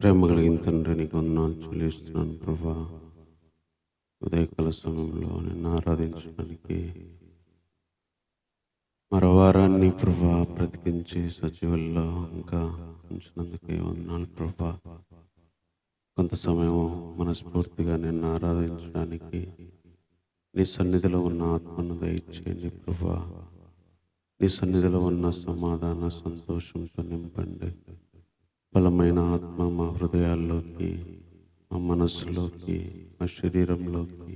ప్రేమ కలిగిన తండ్రి, నీకు వందనాలు చెల్లిస్తున్నాను ప్రభా. ఉదయకాల సమయంలో నిన్ను ఆరాధించడానికి మరో వారాన్ని ప్రభా బ్రతికించి సజీవుల్లో ఇంకా ఉంచినందుకే వందనాలు ప్రభా. కొంత సమయం మనస్ఫూర్తిగా నిన్ను ఆరాధించడానికి నీ సన్నిధిలో ఉన్న ఆత్మను దయచేయండి ప్రభా. నీ సన్నిధిలో ఉన్న సమాధాన సంతోషంతో నింపండి. బలమైన ఆత్మ మా హృదయాల్లోకి, మా మనస్సులోకి, మా శరీరంలోకి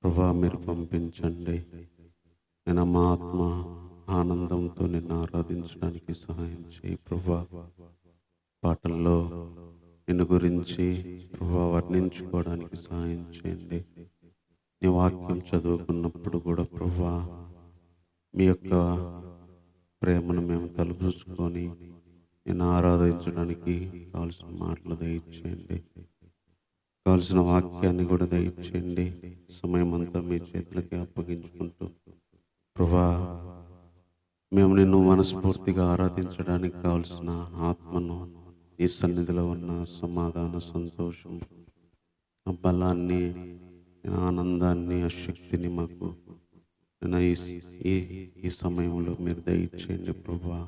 ప్రభా మీరు పంపించండి. నేను మా ఆత్మ ఆనందంతో నిన్ను ఆరాధించడానికి సహాయం చేయి ప్రభా. పాటల్లో నిన్ను గురించి ప్రభా వర్ణించుకోవడానికి సహాయం చేయండి. నీ వాక్యం చదువుకున్నప్పుడు కూడా ప్రభా మీ యొక్క ప్రేమను మేము తలుపుకొని నేను ఆరాధించడానికి కావలసిన మాటలు దయచేయండి. కావలసిన వాక్యాన్ని కూడా దయచేయండి. సమయం అంతా మీ చేతులకి అప్పగించుకుంటూ ప్రభా మేము నిన్ను మనస్ఫూర్తిగా ఆరాధించడానికి కావలసిన ఆత్మను, ఈ సన్నిధిలో ఉన్న సమాధాన సంతోషం, ఆ బలాన్ని, ఆనందాన్ని, ఆ శక్తిని మాకు ఈ సమయంలో మీరు దయచేయండి ప్రభా.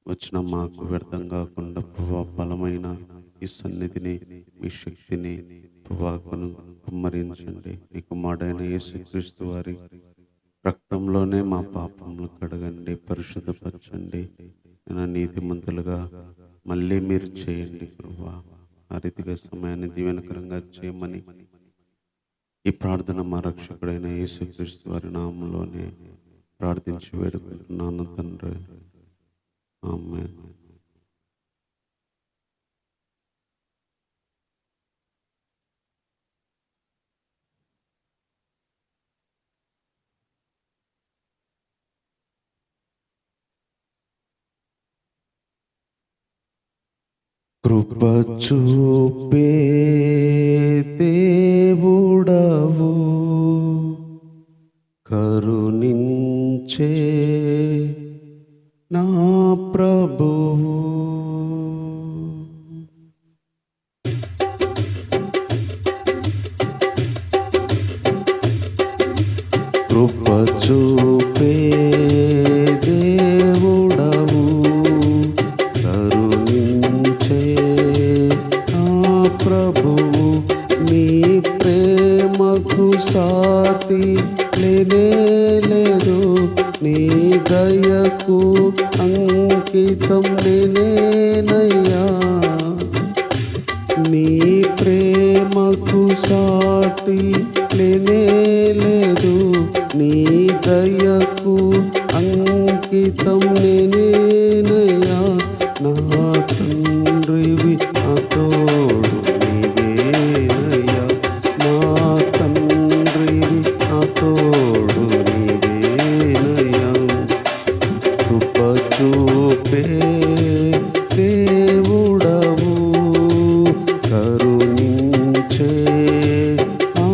వచ్చిన మాకు వ్యర్థం కాకుండా ప్రభా బలమైన ఈ సన్నిధిని, మీ శక్తిని ప్రభా కుమ్మరించండి. నీ కుమారుడైన యేసుక్రీస్తు వారి రక్తంలోనే మా పాపములు కడగండి, పరిశుద్ధపరచండి. నీతిమంతులుగా మళ్ళీ మీరు చేయండి ప్రభా. ఆ రీతిగా సమయాన్ని దీవెనకరంగా చేయమని ఈ ప్రార్థన మా రక్షకుడైన యేసుక్రీస్తు వారి నామంలోనే ప్రార్థించి వేడుకుంటున్నాను తండ్రి. ఆమేన్. కృప చూపే దేవుడవు, కరుణించే నా ప్రభువు. కృప చూపే దేవుడవు, కరుణించే నా ప్రభువు. నీ ప్రేమకు సాటి లేనే లేదు, నీ దయకు అంకితం నేనేనయ్యా. నీ ప్రేమకు సాటి లేనే లేదు, నీ దయకు అంకితం నేనేనయ్యా. నా తండ్రివి నా తోడు నీవేనయ్యా, నా తండ్రివి నా తోడు నీవేనయ్యా. కృప చూపే దేవుడవు, కరుణించే ఆ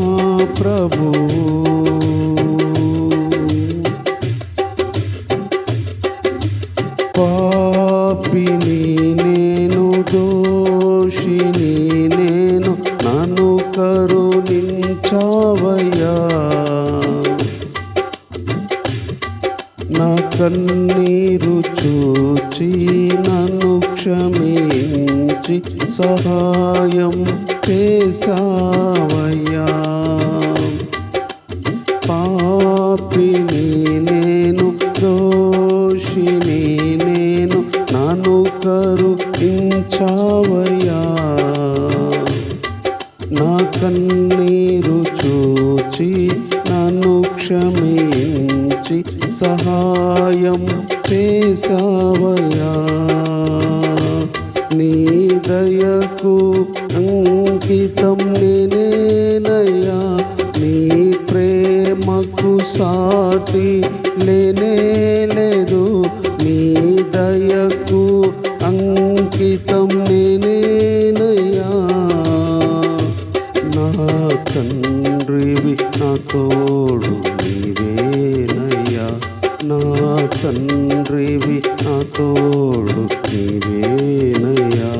ప్రభువు. పాపిని నేను, దోషిని నేను, నన్ను కరుణించావయ్యా. నా కన్నీరు చూచి నన్ను క్షమించి సహాయం చేసావయ్యా. పాపిని నేను, దోషిని నేను, నన్ను కరుణించావయ్యా. నా కన్నీరు చూచి నన్ను క్షమించి సహాయం చేసావయ్యా. నీ దయకు అంకితం నేనేనయ్యా, నీ ప్రేమకు సాటి లేనే లేదు, నీ దయకు అంకితం నేనేనయ్యా. నా తండ్రివి నా తోడు నీవేనయ్యా, నా తండ్రివి నా తోడు నీవేనయ్యా.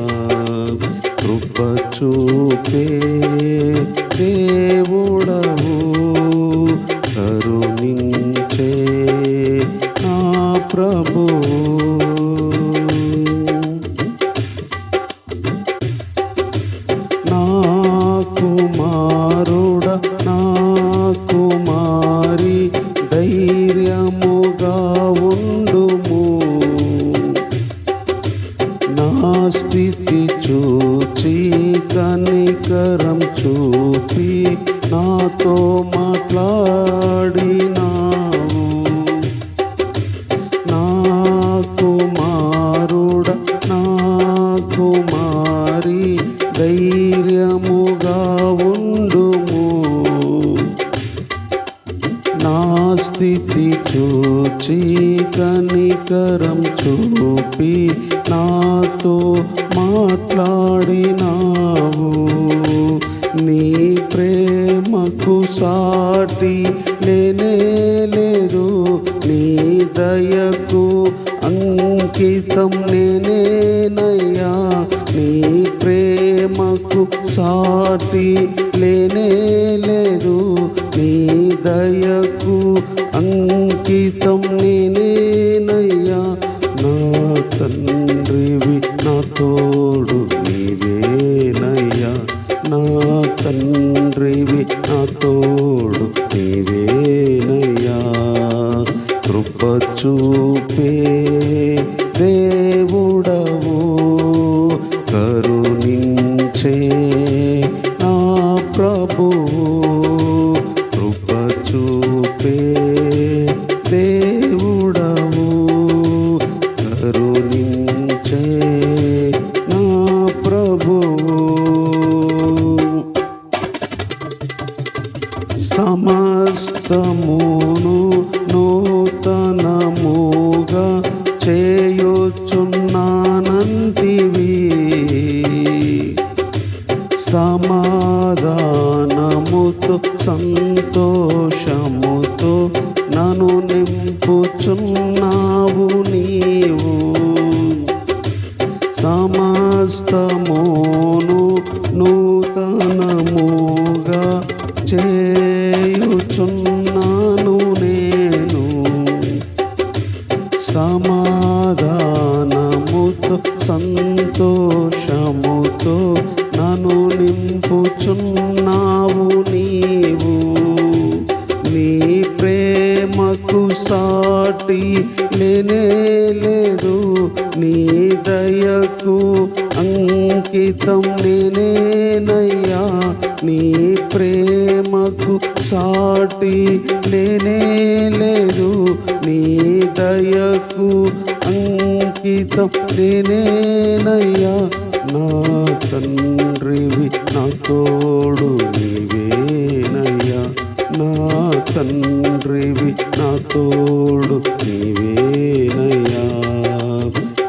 స్థితి చూచి కనికరం చూపి నాతో మాట్లాడినావు. నా కుమారుడ నా కుమారి ధైర్యముగా ఉండుము. నా స్థితి చూచి కనికరం చూపి నాతో మాట్లాడినావు. నీ ప్రేమకు సాటి లేనే లేదు, నీ దయకు అంకితం నేనేనయ్యా. నీ ప్రేమకు సాటి లేనే లేదు, నీ దయకు అంకితం నేనేనయ్యా. నా తండ్రివి నా తోడు నీవేనయ్యా. నా తండ్రివి నా తోడు నీవేనయ్యా. కృప చూపే దేవుడవు, కరుణించే నా ప్రభువు. కృప చూపే దేవుడవు, కరుణించే నా ప్రభువు. సమస్తమును నూతనముగా చేయుచున్నానంటివి. సమాధానముతో సంతోషముతో నన్ను నింపుచున్నావు నీవు. సమస్తమును నూతనముగా చేయుచున్నాను నేను. సమాధానముతో సంతోషముతో నన్ను నింపుచున్నావు నీవు. నీ ప్రేమకు సాటి లేనే లేదు, నీ దయకు అంకితం నేనేనయ్యా. నీ ప్రేమకు సాటి లేనే లేదు, నీ దయకు అంకితం నేనేనయ్యా. నా తండ్రివి నా తోడు నీవేనయ్యా. నా తండ్రివి నా తోడు నీవేనయ్యా.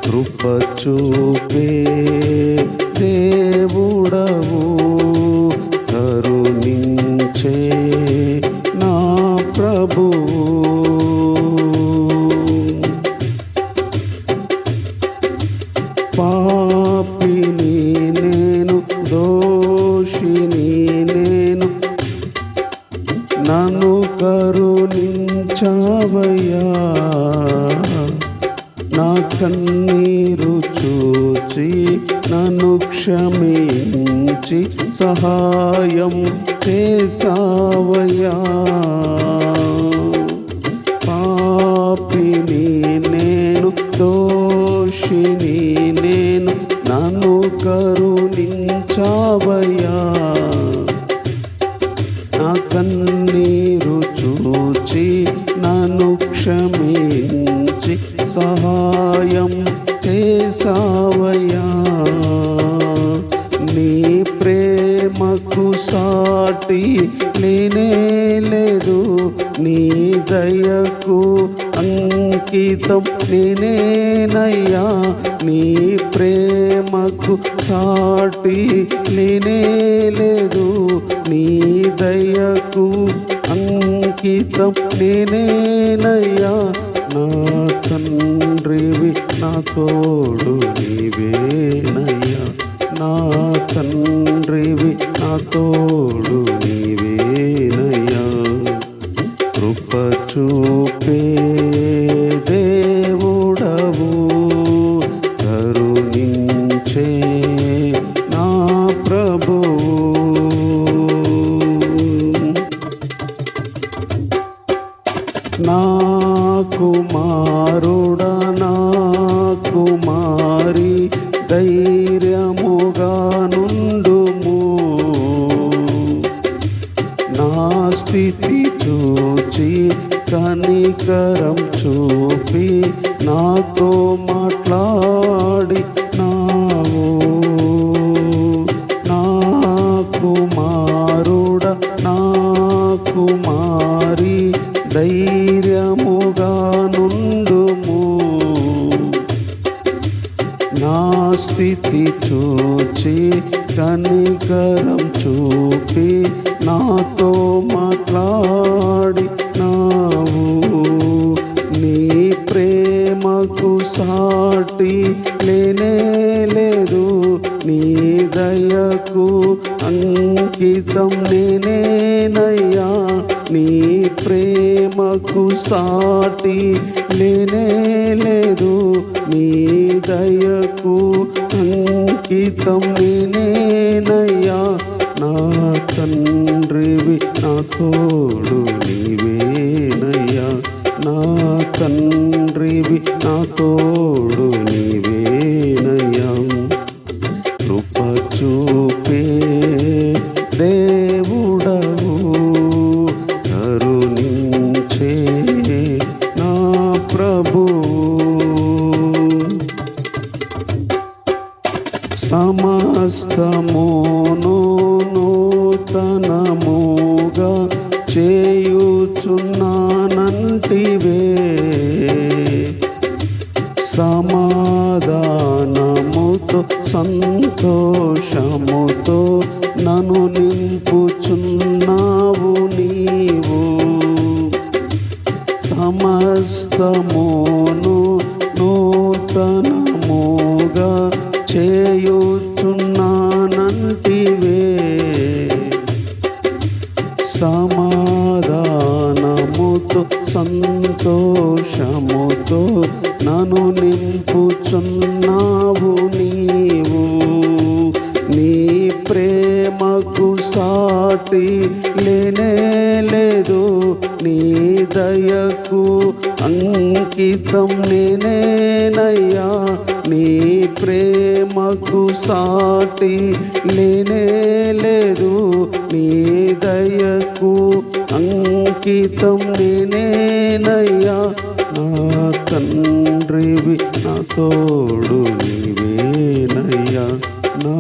కృప చూపే దేవుడవు, కరుణించే నా ప్రభువు. పాపిని నేను, దోషిని నేను, నన్ను కరుణించావయ్యా. నా కన్నీరు చూచి నన్ను క్షమించి సహాయం చేసావయ్యా. పాపిని నేను, దోషిని నేను, నన్ను కరుణించావయ్యా. నా కన్నీరు చూచి నన్ను క్షమించి సహాయం చేసావయ్యా. నీ ప్రేమకు సాటి లేనే లేదు, నీ దయకు అంకితం నేనేనయ్యా. నీ ప్రేమకు సాటి లేనే లేదు, నీ దయకు అంకితం నేనేనయ్యా. నా తండ్రివి నా తోడు నీవేనయ్యా. నా తండ్రివి నా తోడు నీవేనయ్యా. కృప చూపే దేవుడవు, కరుణించే నా ప్రభువు. నా కుమారుడ నా కుమారి దై కనికరం చూపి నాతో మాట్లాడి నావు. నా కుమారుడ నా కుమారి ధైర్యముగా నుండుము. నా స్థితి చూచి కనికరం చూపి నాతో మాట్లాడి నావు. నీ ప్రేమకు సాటి లేనే లేదు, నీ దయకు అంకితం నేనేనయ్యా. నీ ప్రేమకు సాటి లేనే లేదు, నీ దయకు అంకితం నేనేనయ్యా. నా తండ్రివి నా తోడు నీవేనయ్యా. నా తండ్రివి నా తోడు నీవేనయ్యా. కృప చూపే దేవుడవు, కరుణించే నా ప్రభువు. సమస్తమును నూతనముగా చేయుచున్నానంటివే. సమాధానముతో సంతోషముతో నన్ను నింపుచున్నావు నీవు. సమస్తమును నూతనముగా చేయుచున్నానంటివే. సమాధానముతో సంతోషముతో నన్ను నింపుచున్నావు నీవు. నీ ప్రేమకు సాటి లేనే లేదు, నీ దయకు అంకితం నేనేనయ్యా. నీ ప్రేమకు సాటి లేనే లేదు, నీ దయకు అంకితం నేనేనయ్యా. నా తండ్రివి నా తోడు నీవేనయ్యా. నా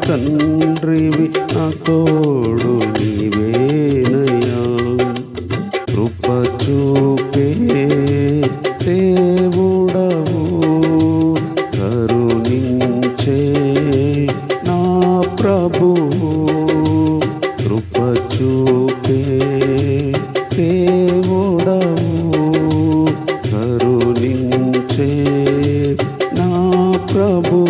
తండ్రివి నా తోడు నీవేనయ్యా. కృప చూపే దేవుడవు, కరుణించే నా ప్రభువు. కృప చూపే దేవుడవు, కరుణించే నా ప్రభువు.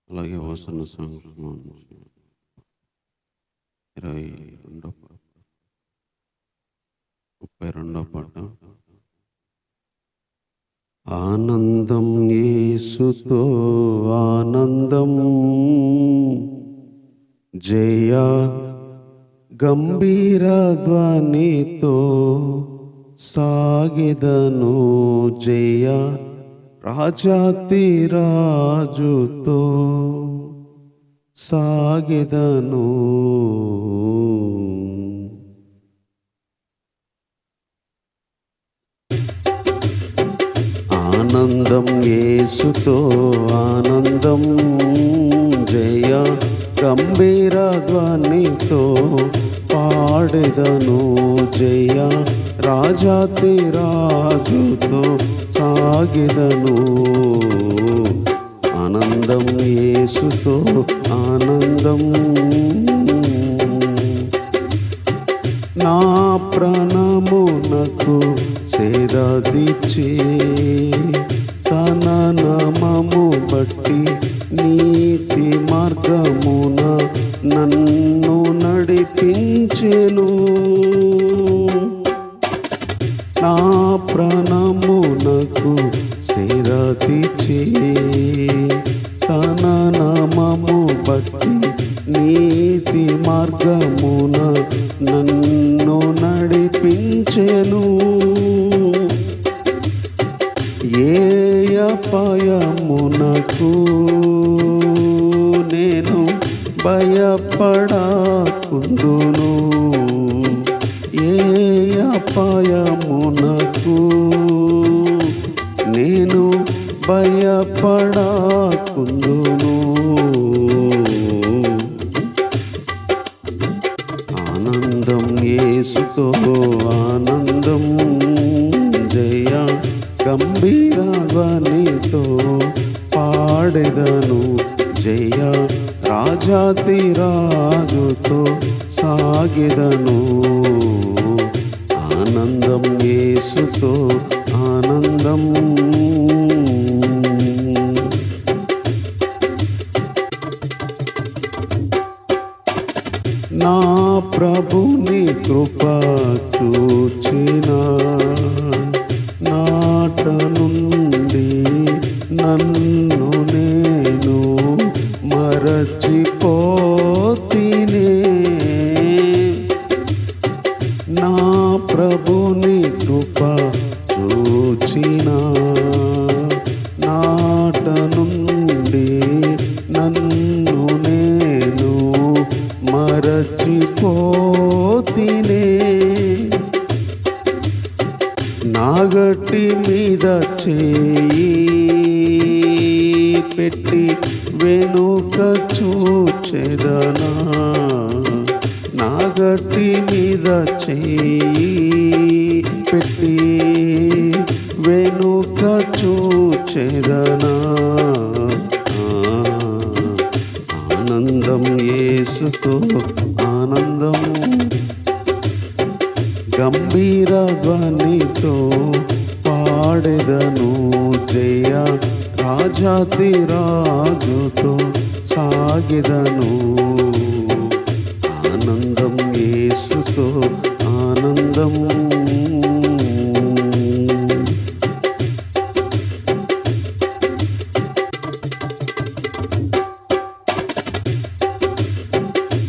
అలాగే వసన సంఘం 32 పాట. ఆనందం యేసుతో ఆనందం, జయ గంభీర ధ్వనితో సాగిదను. జయ రాజాతి రాజుతో సాగిదను. ఆనందం యేసుతో ఆనందం, జయ గంభీర ధ్వనితో పాడెదను. జయ రాజాతి రాజుతో సాగిదను. ఆనందం యేసుతో ఆనందం. నా ప్రాణమునకు సేదదీచి తన నామము బట్టి నీతి మార్గమున నన్ను నడిపించెను. నా ప్రాణమునకు సేదదీచి తన నామము బట్టి నీతి మార్గమున నన్ను నడిపించెను. ఏ అపాయమునకు నేను భయపడకుందును. ఏ అపాయమునకు నేను భయపడకుందును. ఆనందం యేసుతో ఆనందం, జయ గంభీర ధ్వనితో పాడెదను. జయ రాజాతిరాజుతో సాగెదను. ఆనందం యేసుతో ఆనందం. నా ప్రభుని కృప చూచిన నాట నుండి నన్ను నేను మరచిపోతినే. నా ప్రభుని కృప చూచిన నాట నుండి నన్ను నేను మరచిపోతినే. నాగటి మీద చేయి పెట్టి వెనుక చూచెదనా. నాగటి మీద చేయి పెట్టి వెనుక చూచెదనా. ఆనందం యేసుతో ఆనందం, గంభీర ధ్వనితో పాడెదను. జయ రాజాతిరాజుతో సాగెదను. ఆనందం యేసుతో ఆనందం.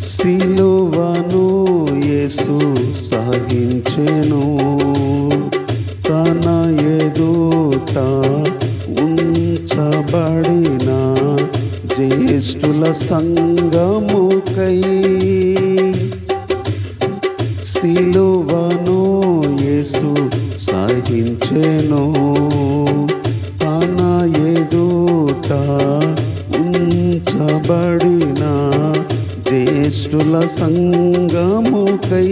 సిలువను యేసు సహించెను. తన ఎదుట ఉంచబడిన జ్యేష్ఠుల సంగముకై. సిలువను యేసు సహించెను. తన ఎదుట ఉంచబడిన జ్యేష్ఠుల సంగముకై.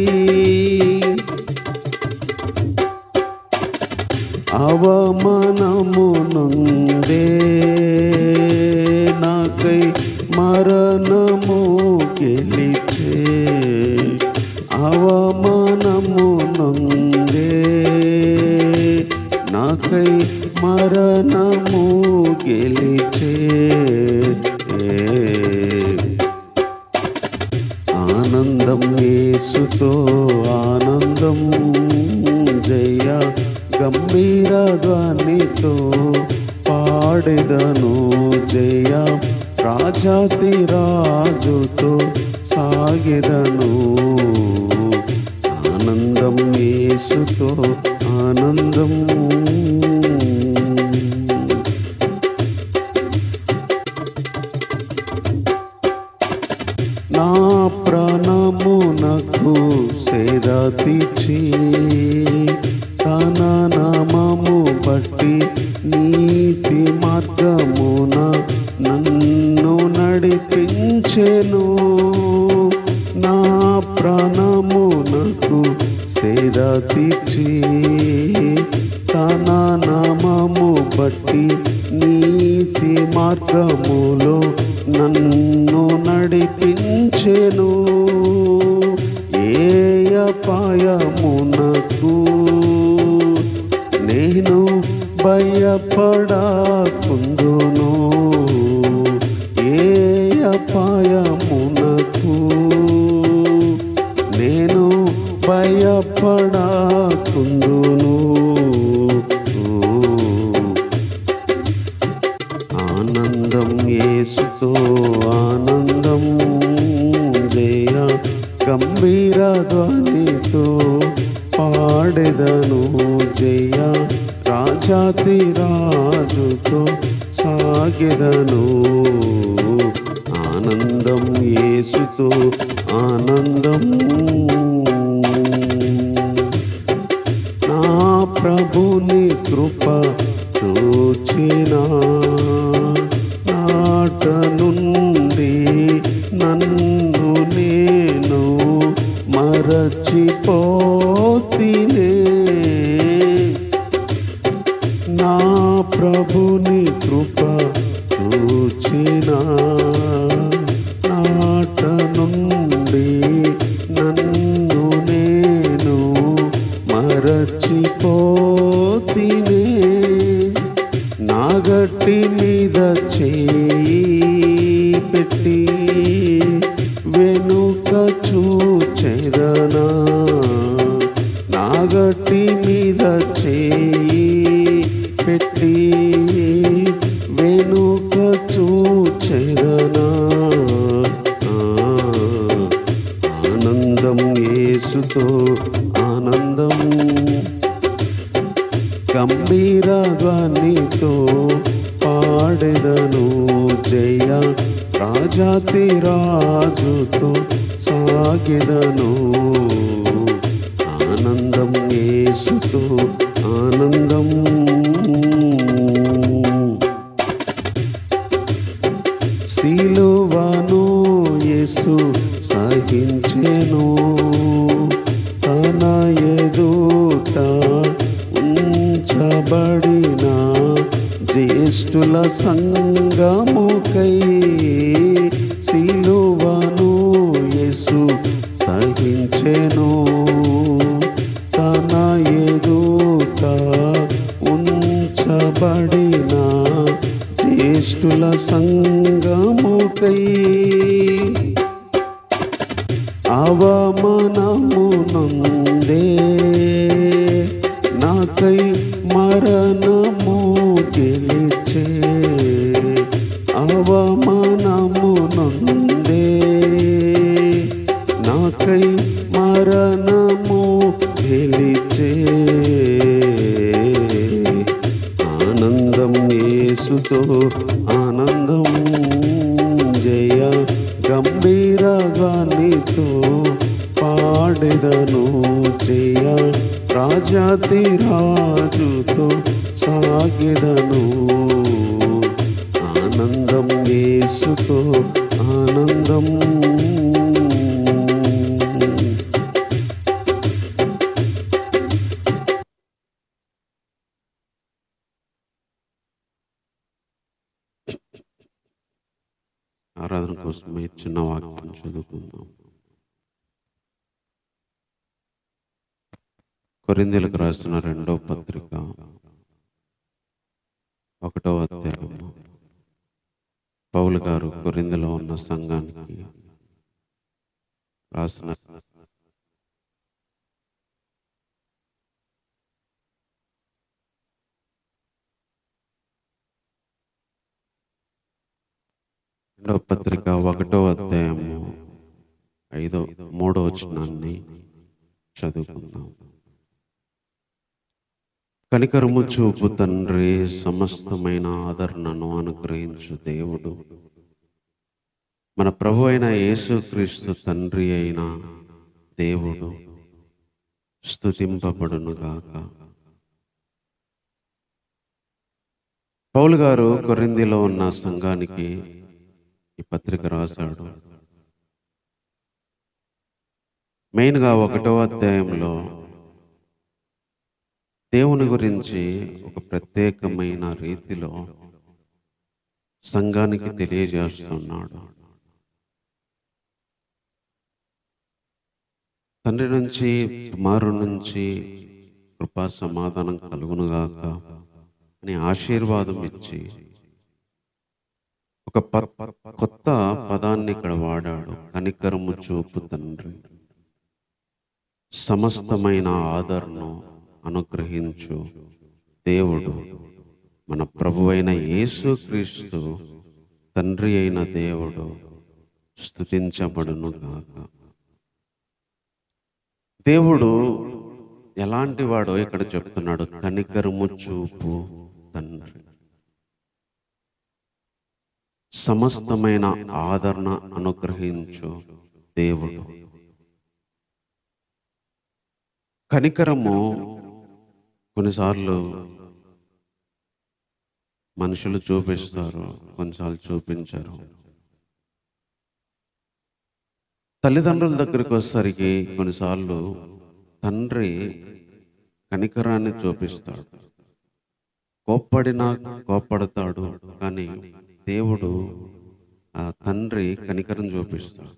అవమానము నుండే నాకై మరణము గెలిచే. అవమానము నుండే నాకై మరణము గెలిచే. ఆనందం యేసుతో ఆనందం, జయ గంభీర ధ్వనితో పాడెదను. జయ రాజాతిరాజుతో సాగెదను. ఆనందం యేసుతో ఆనందం. నా ప్రాణమునకు సేద తీర్చి తన నామము బట్టి నీతి మార్గమున నన్ను నడిపించెను. నా ప్రాణమునకు సేద తీర్చి తన నామము బట్టి నీతి మార్గములో నన్ను నడిపించెను. ఏ అపాయమునకు నేను భయపడకుందును. ఏ అపాయమునకు నేను భయపడకుందును. ఆనందం యేసుతో ఆనందం, గంభీర ధ్వనితో పాడెదను జయ రాజాతి రాజుతో సాగెదను. ఆనందం యేసుతో ఆనందం, నా ప్రభుని కృప చూచిన నాట నుండి నన్ను నేను మరచిపోతినే. నా ప్రభుని కృప చూచిన నాట నుండి నన్ను నేను మరచిపోతినే. నా గట్టి మీద చేయి పెట్టి వెనుక చూచెదనా. నా గట్టి మీద చేయి పెట్టి వెనుక చూచెదనా. ఆనందం యేసుతో ఆనందం, గంభీర ధ్వనితో పాడెదను జయ రాజాతి రాజుతో సాగెదను. ఆనందం యేసుతో ఆనందం. సిలువను యేసు సహించెను, తన ఎదుట ఉంచబడిన జ్యేష్ఠుల సంగముకై. సిలువను యేసు సహించెను, తన ఎదుట ఉంచబడిన జ్యేష్ఠుల సంగముకై. అవమానము నుండే నాకై మరణము గెలిచే. అవమానము నుండే నాకై మరణము గెలిచే. ఆనందం యేసుతో ఆనందం, జయ గంభీర ధ్వనితో పాడెదను జయ రాజాతి రాజుతో సాగెదను. ఆనందం యేసుతో ఆనందం. ఆరాధన కోసమే చిన్న వాక్యం చదువుకుందాం. కొరింథీయులకు రాసిన 2వ పత్రిక 1వ అధ్యాయము. పౌలు గారు కొరింథీలో ఉన్న సంఘానికి రాసిన రెండవ పత్రిక 1వ అధ్యాయము 3వ వచనాన్ని చదువుకుందాం. కనికరము చూపు తండ్రి, సమస్తమైన ఆదరణను అనుగ్రహించు దేవుడు, మన ప్రభు అయిన యేసుక్రీస్తు తండ్రి అయిన దేవుడు స్తుతింపబడునుగాక. పౌలు గారు కొరింథీలో ఉన్న సంఘానికి ఈ పత్రిక రాశాడు. మెయిన్గా 1వ అధ్యాయంలో దేవుని గురించి ఒక ప్రత్యేకమైన రీతిలో సంఘానికి తెలియజేస్తున్నాడు. తండ్రి నుంచి కుమారుడి నుంచి కృపా సమాధానం కలుగునుగాక అని ఆశీర్వాదం ఇచ్చి ఒక కొత్త పదాన్ని ఇక్కడ వాడాడు. కనికరము చూపు తండ్రి, సమస్తమైన ఆదరణను అనుగ్రహించు దేవుడు, మన ప్రభువైన యేసుక్రీస్తు తండ్రి అయిన దేవుడు స్తుతించబడును గాక. దేవుడు ఎలాంటి వాడో ఇక్కడ చెప్తున్నాడు. కనికరము చూపు తండ్రి, సమస్తమైన ఆదరణ అనుగ్రహించు దేవుడు. కనికరము కొన్నిసార్లు మనుషులు చూపిస్తారు, కొన్నిసార్లు చూపించరు. తల్లిదండ్రుల దగ్గరికి వచ్చేసరికి కొన్నిసార్లు తండ్రి కనికరాన్ని చూపిస్తాడు, కోప్పడతాడు. కానీ దేవుడు ఆ తండ్రి కనికరం చూపిస్తాడు.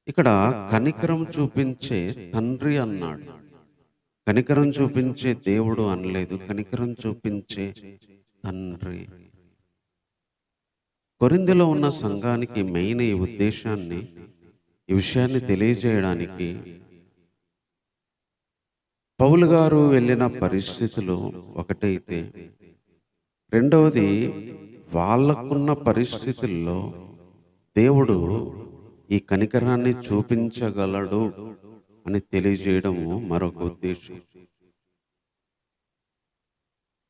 ఇక్కడ కనికరం చూపించే తండ్రి అన్నాడు, కనికరం చూపించే దేవుడు అనలేదు. కనికరం చూపించే తండ్రి. కొరింథీలో ఉన్న సంఘానికి మెయిన్ ఈ ఉద్దేశాన్ని, ఈ విషయాన్ని తెలియజేయడానికి పౌలు గారు వెళ్ళిన పరిస్థితులు ఒకటైతే, రెండవది వాళ్ళకున్న పరిస్థితుల్లో దేవుడు ఈ కనికరాన్ని చూపించగలడు అని తెలియజేయడము మరొక ఉద్దేశం.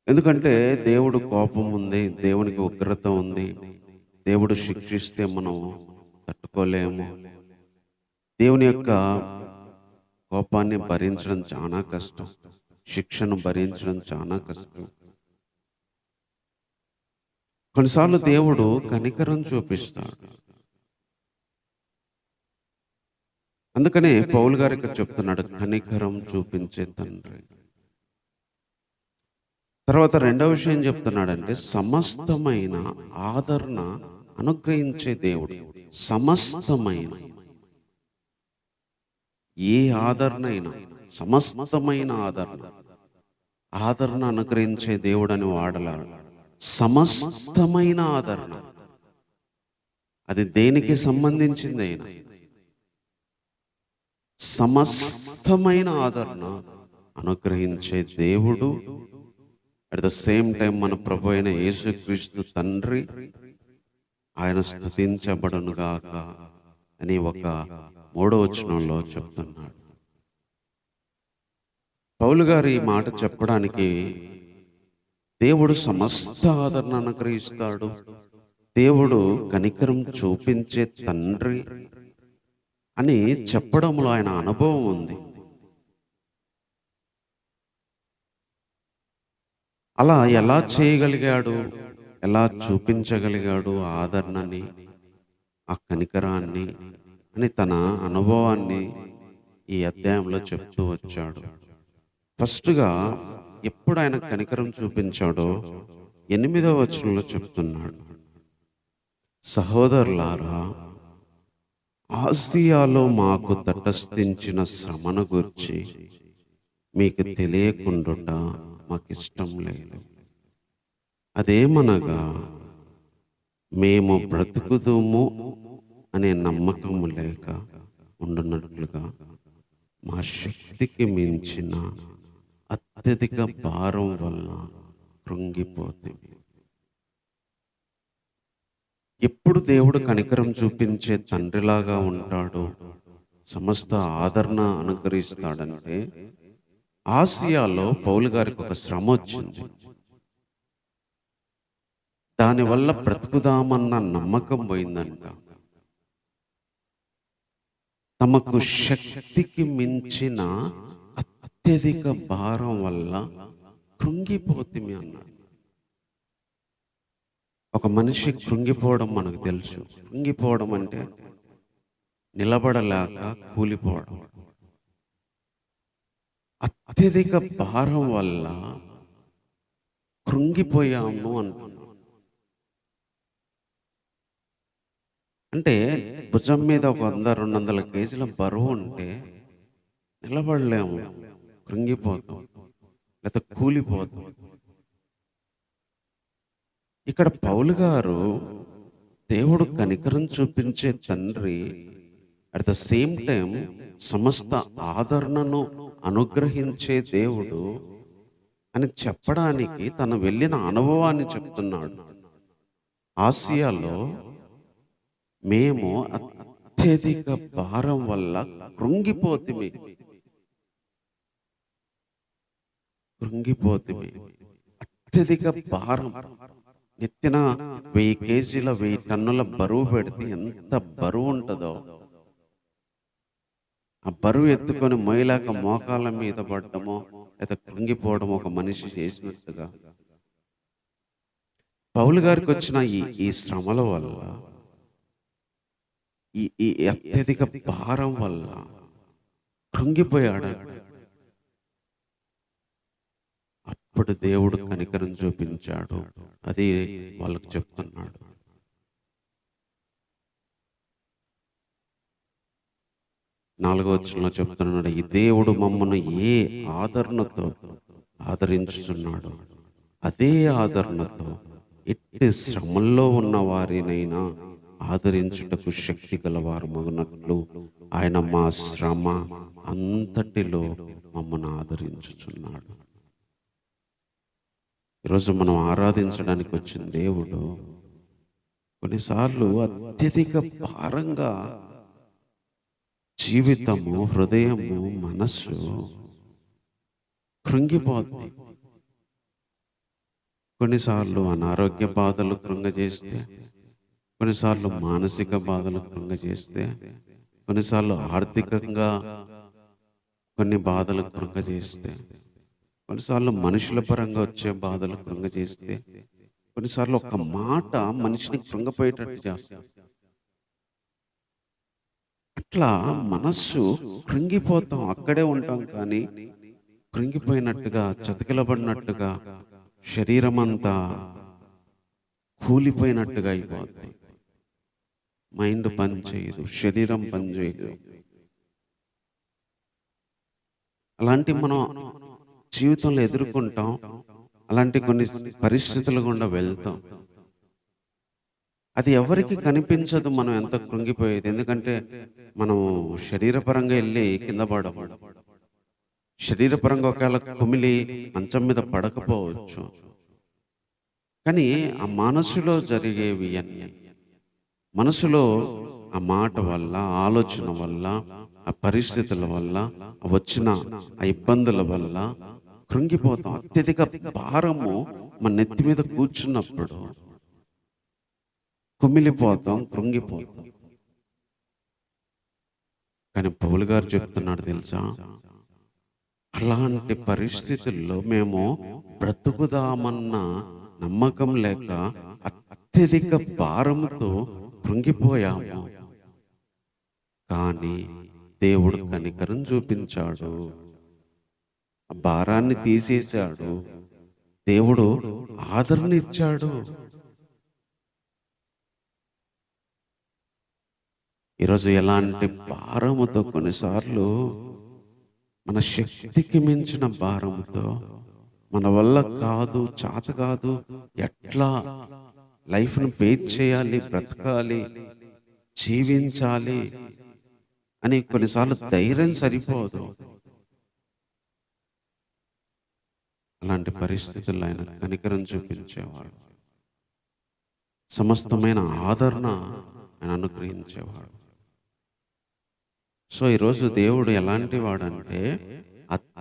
ఎందుకంటే దేవుడు కోపం ఉంది, దేవునికి ఉగ్రత ఉంది, దేవుడు శిక్షిస్తే మనం తట్టుకోలేము, దేవుని యొక్క కోపాన్ని భరించడం చాలా కష్టం, శిక్షను భరించడం చాలా కష్టం. కొన్నిసార్లు దేవుడు కనికరం చూపిస్తాడు. అందుకనే పౌలు గారు ఇక్కడ చెప్తున్నాడు, కనికరం చూపించే తండ్రి. తర్వాత రెండవ విషయం చెప్తున్నాడంటే, సమస్తమైన ఆదరణ అనుగ్రహించే దేవుడు. సమస్తమైన, ఏ ఆదరణ అయినా, సమస్తమైన ఆదరణ అనుగ్రహించే దేవుడు అని వాడలాడు. సమస్తమైన ఆదరణ, అది దేనికి సంబంధించింది అయినా, సమస్తమైన ఆదరణ అనుగ్రహించే దేవుడు. అట్ ద సేమ్ టైం మన ప్రభు అయిన యేసుక్రీస్తు తండ్రి, ఆయన స్తుతించబడును గాక అని ఒక 3వ వచనంలో చెప్తున్నాడు. పౌలు గారు ఈ మాట చెప్పడానికి దేవుడు సమస్త ఆదరణ అనుగ్రహిస్తాడు, దేవుడు కనికరం చూపించే తండ్రి అని చెప్పడంలో ఆయన అనుభవం ఉంది. అలా ఎలా చేయగలిగాడు, ఎలా చూపించగలిగాడు ఆదరణని, ఆ కనికరాన్ని అని తన అనుభవాన్ని ఈ అధ్యాయంలో చెప్తూ వచ్చాడు. ఫస్ట్గా ఎప్పుడు ఆయన కనికరం చూపించాడో 8వ వచనంలో చెప్తున్నాడు, సహోదరులారా, ఆసియాలో మాకు తటస్థించిన శ్రమను గురించి మీకు తెలియకుండుట మాకిష్టం లేదు. అదేమనగా, మేము బ్రతుకుదుము అనే నమ్మకము లేక ఉండునట్లుగా మా శక్తికి మించిన అత్యధిక భారం వల్ల కృంగిపోతుంది. ఎప్పుడు దేవుడు కనికరం చూపించే తండ్రిలాగా ఉంటాడు, సమస్త ఆదరణ అనుగ్రహిస్తాడంటే, ఆసియాలో పౌలు గారికి ఒక శ్రమ వచ్చింది. దానివల్ల బ్రతుకుదామన్న నమ్మకం పోయిందంట. తమకు శక్తికి మించిన అత్యధిక భారం వల్ల కృంగిపోతుంది అన్నాడు. ఒక మనిషి కృంగిపోవడం మనకు తెలుసు. కృంగిపోవడం అంటే నిలబడలేక కూలిపోవడం. అత్యధిక భారం వల్ల కృంగిపోయాము అంటున్నాం. అంటే భుజం మీద ఒక 100-200 కేజీల బరువు ఉంటే నిలబడలేము, కృంగిపోతాం, లేకపోతే కూలిపోతాం. ఇక్కడ పౌలు గారు దేవుడు కనికరం చూపించే తండ్రి, అట్ ద సేమ్ టైం సమస్త ఆదరణను అనుగ్రహించే దేవుడు అని చెప్పడానికి తను వెళ్ళిన అనుభవాన్ని చెప్తున్నాడు. ఆసియాలో మేము అత్యధిక భారం వల్ల కృంగిపోతిమి కృంగిపోతిమి అత్యధిక భారం. నెత్తిన 1000 కేజీల 1000 టన్నుల బరువు పెడితే ఎంత బరువు ఉంటుందో, ఆ బరువు ఎత్తుకొని మొయ్యలేక మోకాళ్ళ మీద పడ్డమో లేదా కృంగిపోవడం ఒక మనిషి చేసినట్టుగా పౌలు గారికి వచ్చిన ఈ శ్రమల వల్ల, ఈ అత్యధిక భారం వల్ల కృంగిపోయాడు. అప్పుడు దేవుడు కనికరం చూపించాడు. అది వాళ్ళకు చెప్తున్నాడు. 4వ వచనంలో చెప్తున్నాడు, ఈ దేవుడు మమ్మల్ని ఏ ఆదరణతో ఆదరించుచున్నాడు, అదే ఆదరణతో ఎట్టి శ్రమల్లో ఉన్న వారినైనా ఆదరించుటకు శక్తి గలవారు మగునట్లు ఆయన మా శ్రమ అంతటిలో మమ్మల్ని ఆదరించుచున్నాడు. ఈరోజు మనం ఆరాధించడానికి వచ్చిన దేవుడు కొన్నిసార్లు అత్యధిక భారంగా జీవితము, హృదయము, మనస్సు కృంగిపోతుంది. కొన్నిసార్లు అనారోగ్య బాధలు కృంగజేస్తే, కొన్నిసార్లు మానసిక బాధలు కృంగజేస్తే, కొన్నిసార్లు ఆర్థికంగా కొన్ని బాధలు కృంగజేస్తే, కొన్నిసార్లు మనుషుల పరంగా వచ్చే బాధలు కృంగజేస్తే, కొన్నిసార్లు ఒక మాట మనిషిని కృంగపోయేటట్టు చేస్తుంది. అట్లా మనస్సు కృంగిపోతాం, అక్కడే ఉంటాం, కానీ కృంగిపోయినట్టుగా, చతికిలబడినట్టుగా, శరీరం అంతా కూలిపోయినట్టుగా అయిపోతుంది. మైండ్ పని చేయదు, శరీరం పని చేయదు. అలాంటి మనం జీవితంలో ఎదుర్కొంటాం. అలాంటి కొన్ని పరిస్థితులు గుండా వెళ్తాం. అది ఎవరికి కనిపించదు మనం ఎంత కృంగిపోయేది. ఎందుకంటే మనం శరీరపరంగా వెళ్ళి కింద పడము. శరీరపరంగా ఒకవేళ కుమిలి మంచం మీద పడకపోవచ్చు, కానీ ఆ మనసులో జరిగేవి అన్నీ, మనసులో ఆ మాట వల్ల, ఆలోచన వల్ల, ఆ పరిస్థితుల వల్ల, వచ్చిన ఆ ఇబ్బందుల వల్ల కృంగిపోతాం. అత్యధిక భారము మన నెత్తి మీద కూర్చున్నప్పుడు కుమిలిపోతాం, కృంగిపోతాం. కానీ పౌలు గారు చెప్తున్నాడు తెలుసా, అలాంటి పరిస్థితుల్లో మేము బ్రతుకుదామన్న నమ్మకం లేక అత్యధిక భారంతో కృంగిపోయాము. కానీ దేవుడు కనికరం చూపించాడు, ఆ భారాన్ని తీసేశాడు. దేవుడు ఆదరణ ఇచ్చాడు. ఈరోజు ఎలాంటి భారముతో, కొన్నిసార్లు మన శక్తికి మించిన భారముతో, మన వల్ల కాదు, చేత కాదు, ఎట్లా లైఫ్ను ఫేస్ చేయాలి, బ్రతకాలి, జీవించాలి అని కొన్నిసార్లు ధైర్యం సరిపోదు. అలాంటి పరిస్థితుల్లో ఆయన కనికరం చూపించేవాడు, సమస్తమైన ఆదరణ ఆయన అనుగ్రహించేవాడు. సో ఈరోజు దేవుడు ఎలాంటి వాడంటే,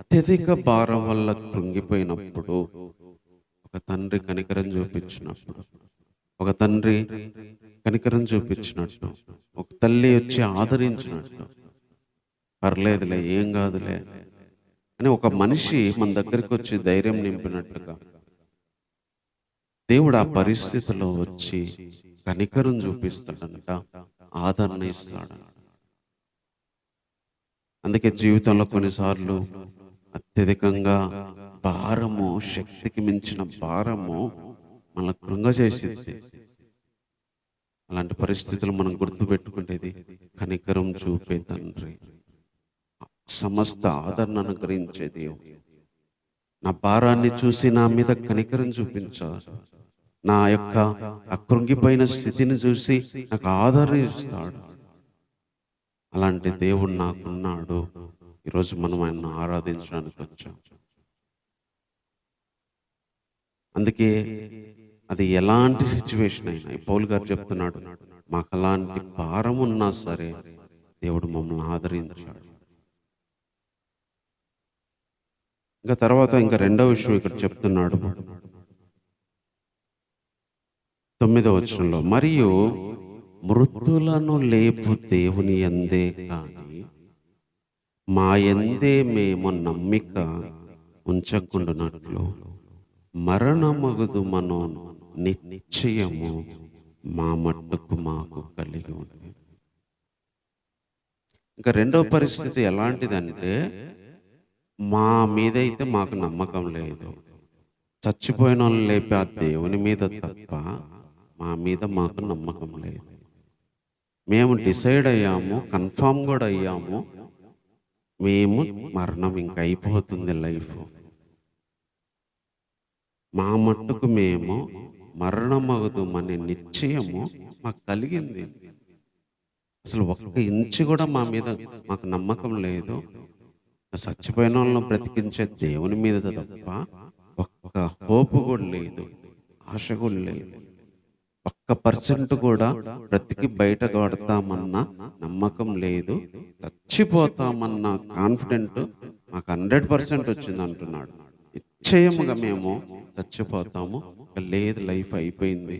అత్యధిక భారం వల్ల కృంగిపోయినప్పుడు ఒక తండ్రి కనికరం చూపించినప్పుడు, ఒక తండ్రి కనికరం చూపించినట్టు, ఒక తల్లి వచ్చి ఆదరించినట్టు, పర్లేదులే, ఏం కాదులే అని ఒక మనిషి మన దగ్గరికి వచ్చి ధైర్యం నింపినట్టుగా దేవుడు ఆ పరిస్థితిలో వచ్చి కనికరం చూపిస్తాడంట, ఆదరణ ఇస్తాడంట. అందుకే జీవితంలో కొన్నిసార్లు అత్యధికంగా భారము, శక్తికి మించిన భారము మన కృంగజేసింది. అలాంటి పరిస్థితులు మనం గుర్తుపెట్టుకునేది, కనికరం చూపే తండ్రి, సమస్త ఆదరణ అనుగ్రహించే దేవుడు. నా భారాన్ని చూసి నా మీద కనికరం చూపించాడు, నా యొక్క ఆ కృంగిపోయిన స్థితిని చూసి నాకు ఆదరణ ఇస్తాడు. అలాంటి దేవుడు నాకున్నాడు. ఈరోజు మనం ఆయన ఆరాధించడానికి వచ్చాం. అందుకే అది ఎలాంటి సిచ్యువేషన్ అయినా, పౌలు గారు చెప్తున్నాడు, మాకు అలాంటి భారం ఉన్నా సరే దేవుడు మమ్మల్ని ఆదరించాడు. ఇంకా తర్వాత ఇంకా రెండవ విషయం ఇక్కడ చెప్తున్నాడు 9వ వచనంలో, మరియు మృతులను లేపు దేవుని యందే కానీ మా యందే మేము నమ్మిక ఉంచకుండానట్లు మరణమగుదు మనో నిశ్చయము మా మట్టుకు మాకు కలిగి ఉంది. ఇంకా రెండవ పరిస్థితి ఎలాంటిదంటే, మా మీద అయితే మాకు నమ్మకం లేదు. చచ్చిపోయిన వాళ్ళు లేపే ఆ దేవుని మీద తప్ప మా మీద మాకు నమ్మకం లేదు. మేము డిసైడ్ అయ్యాము, కన్ఫామ్ కూడా అయ్యాము, మేము మరణం ఇంక అయిపోతుంది లైఫ్. మా మట్టుకు మేము మరణమగుదుమనే నిశ్చయము మాకు కలిగింది. అసలు ఒక్క ఇంచు కూడా మా మీద మాకు నమ్మకం లేదు. చచ్చిపోయిన వాళ్ళను బ్రతికించే దేవుని మీద తప్ప ఒక్క హోపు కూడా లేదు, ఆశ కూడా లేదు. 1% కూడా బ్రతికి బయట పడతామన్న నమ్మకం లేదు. చచ్చిపోతామన్న కాన్ఫిడెంట్ మాకు 100% వచ్చింది అంటున్నాడు. నిశ్చయముగా మేము చచ్చిపోతాము, లేదు లైఫ్ అయిపోయింది.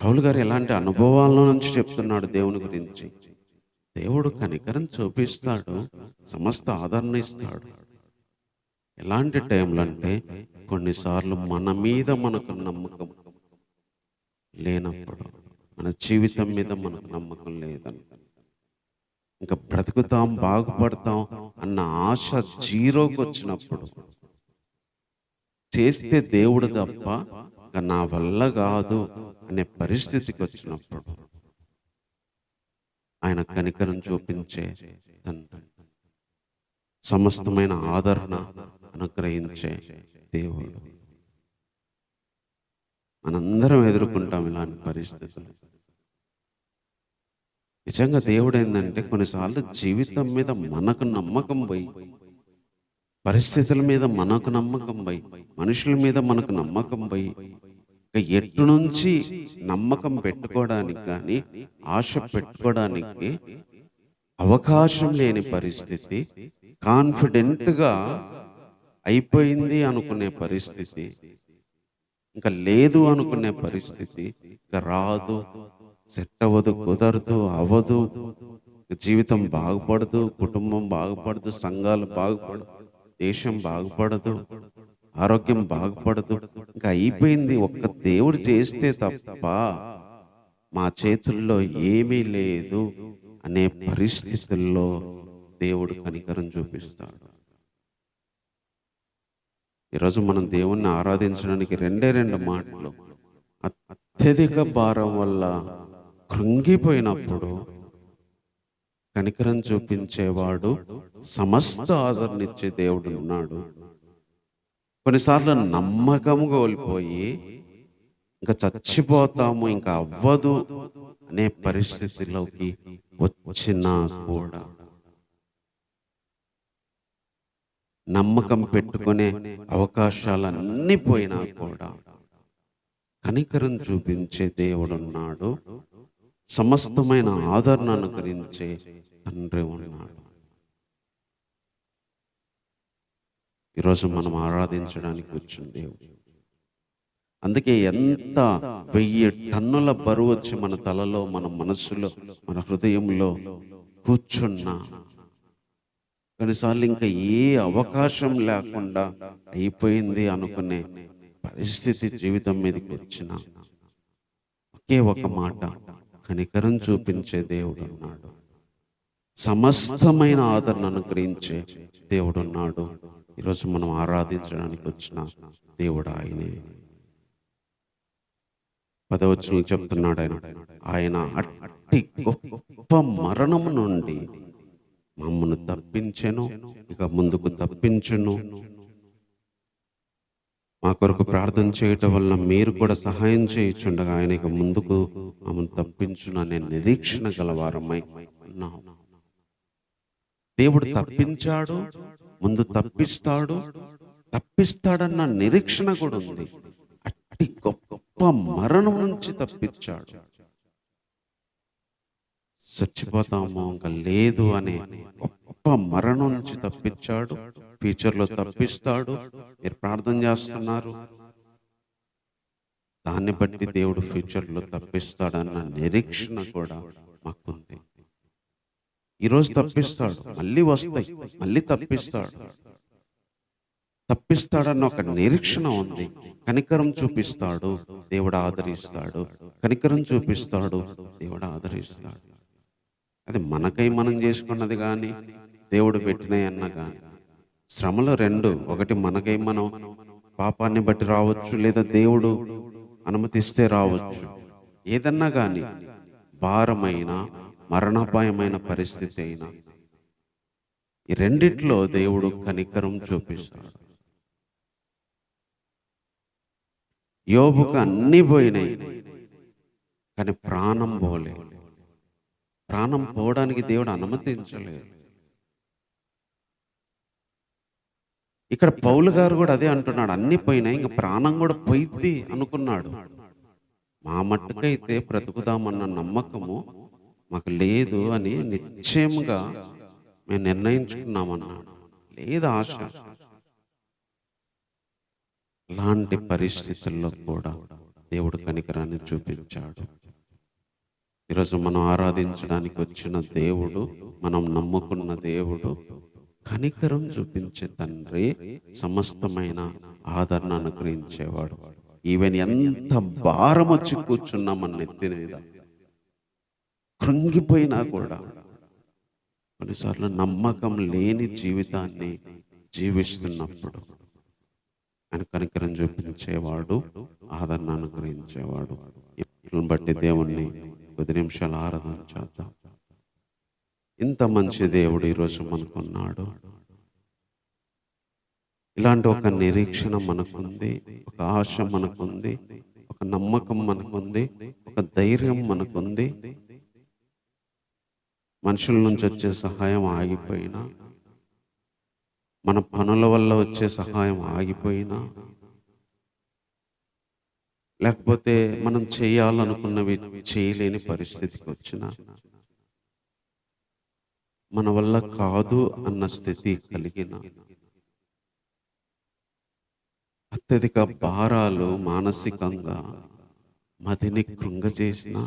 పౌలు గారు ఎలాంటి అనుభవాల నుంచి చెప్తున్నాడు దేవుని గురించి. దేవుడు కనికరం చూపిస్తాడు, సమస్త ఆదరణ ఇస్తాడు. ఎలాంటి టైంలో అంటే, కొన్నిసార్లు మన మీద మనకు నమ్మకం లేనప్పుడు, మన జీవితం మీద మనకు నమ్మకం లేదని, ఇంకా బ్రతుకుతాం బాగుపడతాం అన్న ఆశ జీరోకి వచ్చినప్పుడు, చేస్తే దేవుడు తప్ప ఇంకా నా వల్ల కాదు అనే పరిస్థితికి వచ్చినప్పుడు ఆయన కనికరం చూపించే తండ్రి, సమస్తమైన ఆదరణ అనుగ్రహించే దేవుడు. మనందరం ఎదుర్కొంటాం ఇలాంటి పరిస్థితులు. నిజంగా దేవుడు ఏంటంటే, కొన్నిసార్లు జీవితం మీద మనకు నమ్మకం పోయి, పరిస్థితుల మీద మనకు నమ్మకం పోయి, మనుషుల మీద మనకు నమ్మకం పోయి, ఎటు నుంచి నమ్మకం పెట్టుకోవడానికి కానీ ఆశ పెట్టుకోవడానికి అవకాశం లేని పరిస్థితి, కాన్ఫిడెంట్గా అయిపోయింది అనుకునే పరిస్థితి, ఇంకా లేదు అనుకునే పరిస్థితి, ఇంకా రాదు, సెట్ అవ్వదు, కుదరదు, అవ్వదు, జీవితం బాగుపడదు, కుటుంబం బాగుపడదు, సంఘాలు బాగుపడదు, దేశం బాగుపడదు, ఆరోగ్యం బాగుపడదు, ఇంకా అయిపోయింది, ఒక్క దేవుడు చేస్తే తప్ప మా చేతుల్లో ఏమీ లేదు అనే పరిస్థితుల్లో దేవుడు కనికరం చూపిస్తాడు. ఈరోజు మనం దేవుణ్ణి ఆరాధించడానికి రెండు మాటలు. అత్యధిక భారం వల్ల కృంగిపోయినప్పుడు కనికరం చూపించేవాడు, సమస్త ఆదరణిచ్చే దేవుడు ఉన్నాడు. కొన్నిసార్లు నమ్మకం కోల్పోయి ఇంకా చచ్చిపోతాము, ఇంకా అవ్వదు అనే పరిస్థితిలోకి వచ్చినా కూడా, నమ్మకం పెట్టుకునే అవకాశాలన్నీ పోయినా కూడా కనికరం చూపించే దేవుడు ఉన్నాడు, సమస్తమైన ఆదరణ అనుగ్రహించే తండ్రి ఉన్నాడు. ఈరోజు మనం ఆరాధించడానికి వచ్చిన దేవుడు. అందుకే ఎంత 1000 టన్నుల బరువు వచ్చి మన తలలో, మన మనస్సులో, మన హృదయంలో కూర్చున్నా, కొన్నిసార్లు ఇంకా ఏ అవకాశం లేకుండా అయిపోయింది అనుకునే పరిస్థితి జీవితం మీదకి వచ్చిన, ఒకే ఒక మాట, కనికరం చూపించే దేవుడు ఉన్నాడు, సమస్తమైన ఆదరణ అనుగ్రహించే దేవుడు ఉన్నాడు. ఈరోజు మనం ఆరాధించడానికి వచ్చిన దేవుడు ఆయనే. 10వ వచనంలో చెప్తున్నాడు ఆయన అట్టి గొప్ప మరణము నుండి మమ్మను తప్పించెను, ఇక ముందుకు తప్పించును. మా కొరకు ప్రార్థన చేయటం వలన మీరు కూడా సహాయం చేయుచుండగా ఆయన ఇక ముందుకు మమ్మల్ని తప్పించును అనే నిరీక్షణ గలవారమై ఉన్నాం. దేవుడు తప్పించాడు, ముందు తప్పిస్తాడన్న నిరీక్షణ కూడా ఉంది. అట్టి గొప్ప మరణం నుంచి తప్పించాడు. చచ్చిపోతాము ఇంకా లేదు అనే గొప్ప మరణం నుంచి తప్పించాడు. ఫ్యూచర్లో తప్పిస్తాడు. మీరు ప్రార్థన చేస్తున్నారు, దాన్ని బట్టి దేవుడు ఫ్యూచర్లో తప్పిస్తాడన్న నిరీక్షణ కూడా మాకుంది. ఈరోజు తప్పిస్తాడు, మళ్ళీ వస్తాయి, మళ్ళీ తప్పిస్తాడన్న ఒక నిరీక్షణ ఉంది. కనికరం చూపిస్తాడు, దేవుడు ఆదరిస్తాడు. కనికరం చూపిస్తాడు, దేవుడు ఆదరిస్తాడు. అది మనకై మనం చేసుకున్నది కానీ దేవుడు పెట్టినవి అన్న కానీ శ్రమలు రెండు. ఒకటి మనకై మనం పాపాన్ని బట్టి రావచ్చు, లేదా దేవుడు అనుమతిస్తే రావచ్చు. ఏదన్నా కానీ భారమైన మరణాపాయమైన పరిస్థితి అయినా ఈ రెండిట్లో దేవుడు కనికరం చూపిస్తాడు. యోబుకు అన్నీ పోయినాయి, కానీ ప్రాణం పోలేదు. ప్రాణం పోవడానికి దేవుడు అనుమతించలేదు. ఇక్కడ పౌలు గారు కూడా అదే అంటున్నాడు, అన్ని పోయినాయి, ఇంకా ప్రాణం కూడా పోయిద్ది అనుకున్నాడు. మా మట్టుకైతే బ్రతుకుదామన్న నమ్మకము మాకు లేదు అని నిశ్చయముగా మేము నిర్ణయించుకున్నామన్నాడు. లేదు ఆశ. అలాంటి పరిస్థితుల్లో కూడా దేవుడు కనికరాన్ని చూపించాడు. ఈరోజు మనం ఆరాధించడానికి వచ్చిన దేవుడు, మనం నమ్ముకున్న దేవుడు కనికరం చూపించే తండ్రి, సమస్తమైన ఆదరణ అనుగ్రహించేవాడు. ఈవెన్ ఎంత భారం వచ్చి కూర్చున్నా మన నెత్తి మీద కృంగిపోయినా కూడా, కొన్నిసార్లు నమ్మకం లేని జీవితాన్ని జీవిస్తున్నప్పుడు ఆయన కనికరం చూపించేవాడు, ఆదరణ అనుగ్రహించేవాడు. ఇప్పులను బట్టి దేవుణ్ణి కొద్ది నిమిషాలు ఆరాధన చేద్దాం. ఇంత మంచి దేవుడు ఈరోజు మనకున్నాడు. ఇలాంటి ఒక నిరీక్షణ మనకుంది, ఒక ఆశ మనకుంది, ఒక నమ్మకం మనకుంది, ఒక ధైర్యం మనకుంది. మనుషుల నుంచి వచ్చే సహాయం ఆగిపోయినా, మన పనుల వల్ల వచ్చే సహాయం ఆగిపోయినా, లేకపోతే మనం చేయాలనుకున్నవి చేయలేని పరిస్థితికి వచ్చినా, మన వల్ల కాదు అన్న స్థితి కలిగిన, అత్యధిక భారాలు మానసికంగా మదిని కృంగజేసిన,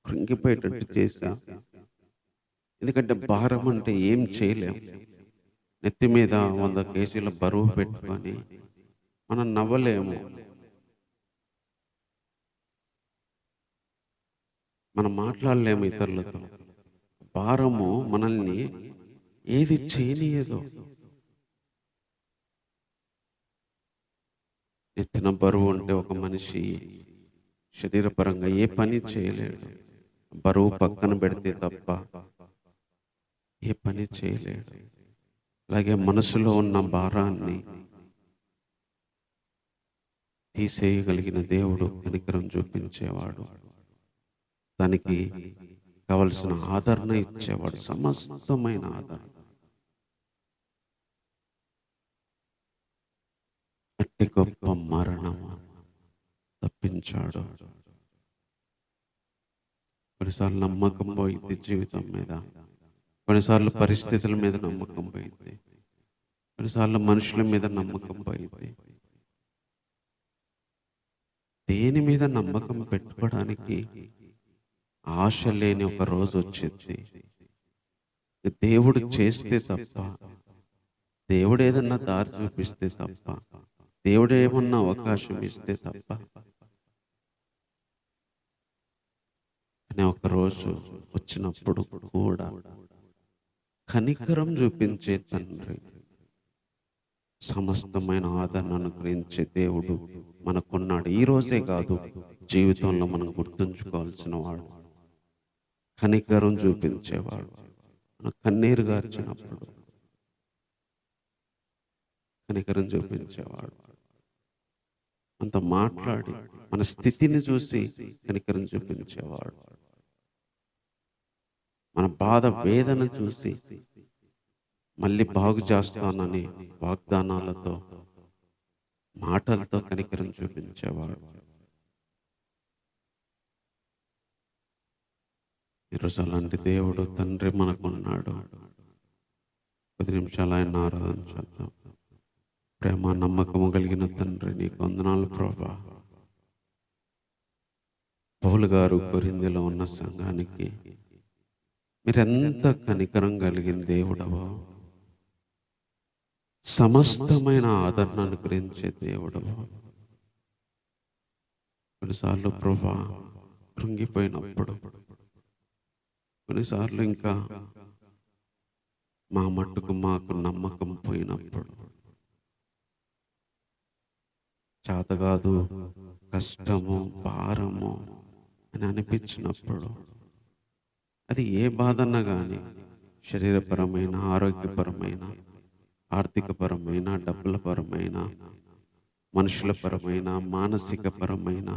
కృంగిపోయేటట్టు చేశా. ఎందుకంటే భారం అంటే ఏం చేయలేం. నెత్తి మీద 100 కేజీల బరువు పెట్టుకొని మనం నవ్వలేము, మనం మాట్లాడలేము ఇతరులతో. భారము మనల్ని ఏది చేయనీయదో. ఎత్తిన బరువు ఉంటే ఒక మనిషి శరీరపరంగా ఏ పని చేయలేడు. బరువు పక్కన పెడితే తప్ప ఏ పని చేయలేడు. అలాగే మనసులో ఉన్న భారాన్ని తీసేయగలిగిన దేవుడు కనికరం చూపించేవాడు. దానికి కావలసిన ఆదరణ ఇచ్చేవాడు, సమస్తమైన ఆదరణ. అట్టి గొప్ప మరణము తప్పించాడు. కొన్నిసార్లు నమ్మకం పోయింది జీవితం మీద, కొన్నిసార్లు పరిస్థితుల మీద నమ్మకం పోయింది, కొన్నిసార్లు మనుషుల మీద నమ్మకం పోయింది. దేని మీద నమ్మకం పెట్టుకోవడానికి ఆశ లేని ఒక రోజు వచ్చింది. దేవుడు చేస్తే తప్ప, దేవుడు ఏదన్నా దారి చూపిస్తే తప్ప, దేవుడు ఏమన్నా అవకాశం ఇస్తే తప్ప. అనే ఒక రోజు వచ్చినప్పుడు కూడా కనికరం చూపించే తండ్రి, సమస్తమైన ఆదరణ అనుగ్రహించే దేవుడు మనకున్నాడు. ఈ రోజే కాదు, జీవితంలో మనం గుర్తుంచుకోవాల్సిన వాడు. కనికరం చూపించేవాడు. మన కన్నీరు గార్చినప్పుడు కనికరం చూపించేవాడు. అంత మాట్లాడి మన స్థితిని చూసి కనికరం చూపించేవాడు. మన బాధ వేదన చూసి మళ్ళీ బాగు చేస్తానని వాగ్దానాలతో, మాటలతో కనికరం చూపించేవాడు. ఈరోజు అలాంటి దేవుడు తండ్రి మనకున్నాడు. 10 నిమిషాలు ఆయన ఆరాధన చేద్దాం. ప్రేమ నమ్మకము కలిగిన తండ్రి, నీకు వందనాలు ప్రభా. పౌలు గారు కొరింథీలో ఉన్న సంఘానికి మీరెంత కనికరం కలిగిన దేవుడవో, సమస్తమైన ఆదరణ అనుగ్రహించే దేవుడవో. కొన్నిసార్లు ప్రభా కృంగిపోయినప్పుడు, కొన్నిసార్లు ఇంకా మా మట్టుకు మాకు నమ్మకం పోయినప్పుడు, చేతగాదు, కష్టము, భారము అని అనిపించినప్పుడు, అది ఏ బాధన్నా కానీ, శరీరపరమైన, ఆరోగ్యపరమైన, ఆర్థికపరమైన, డబ్బుల పరమైన, మనుషుల పరమైన, మానసిక పరమైన,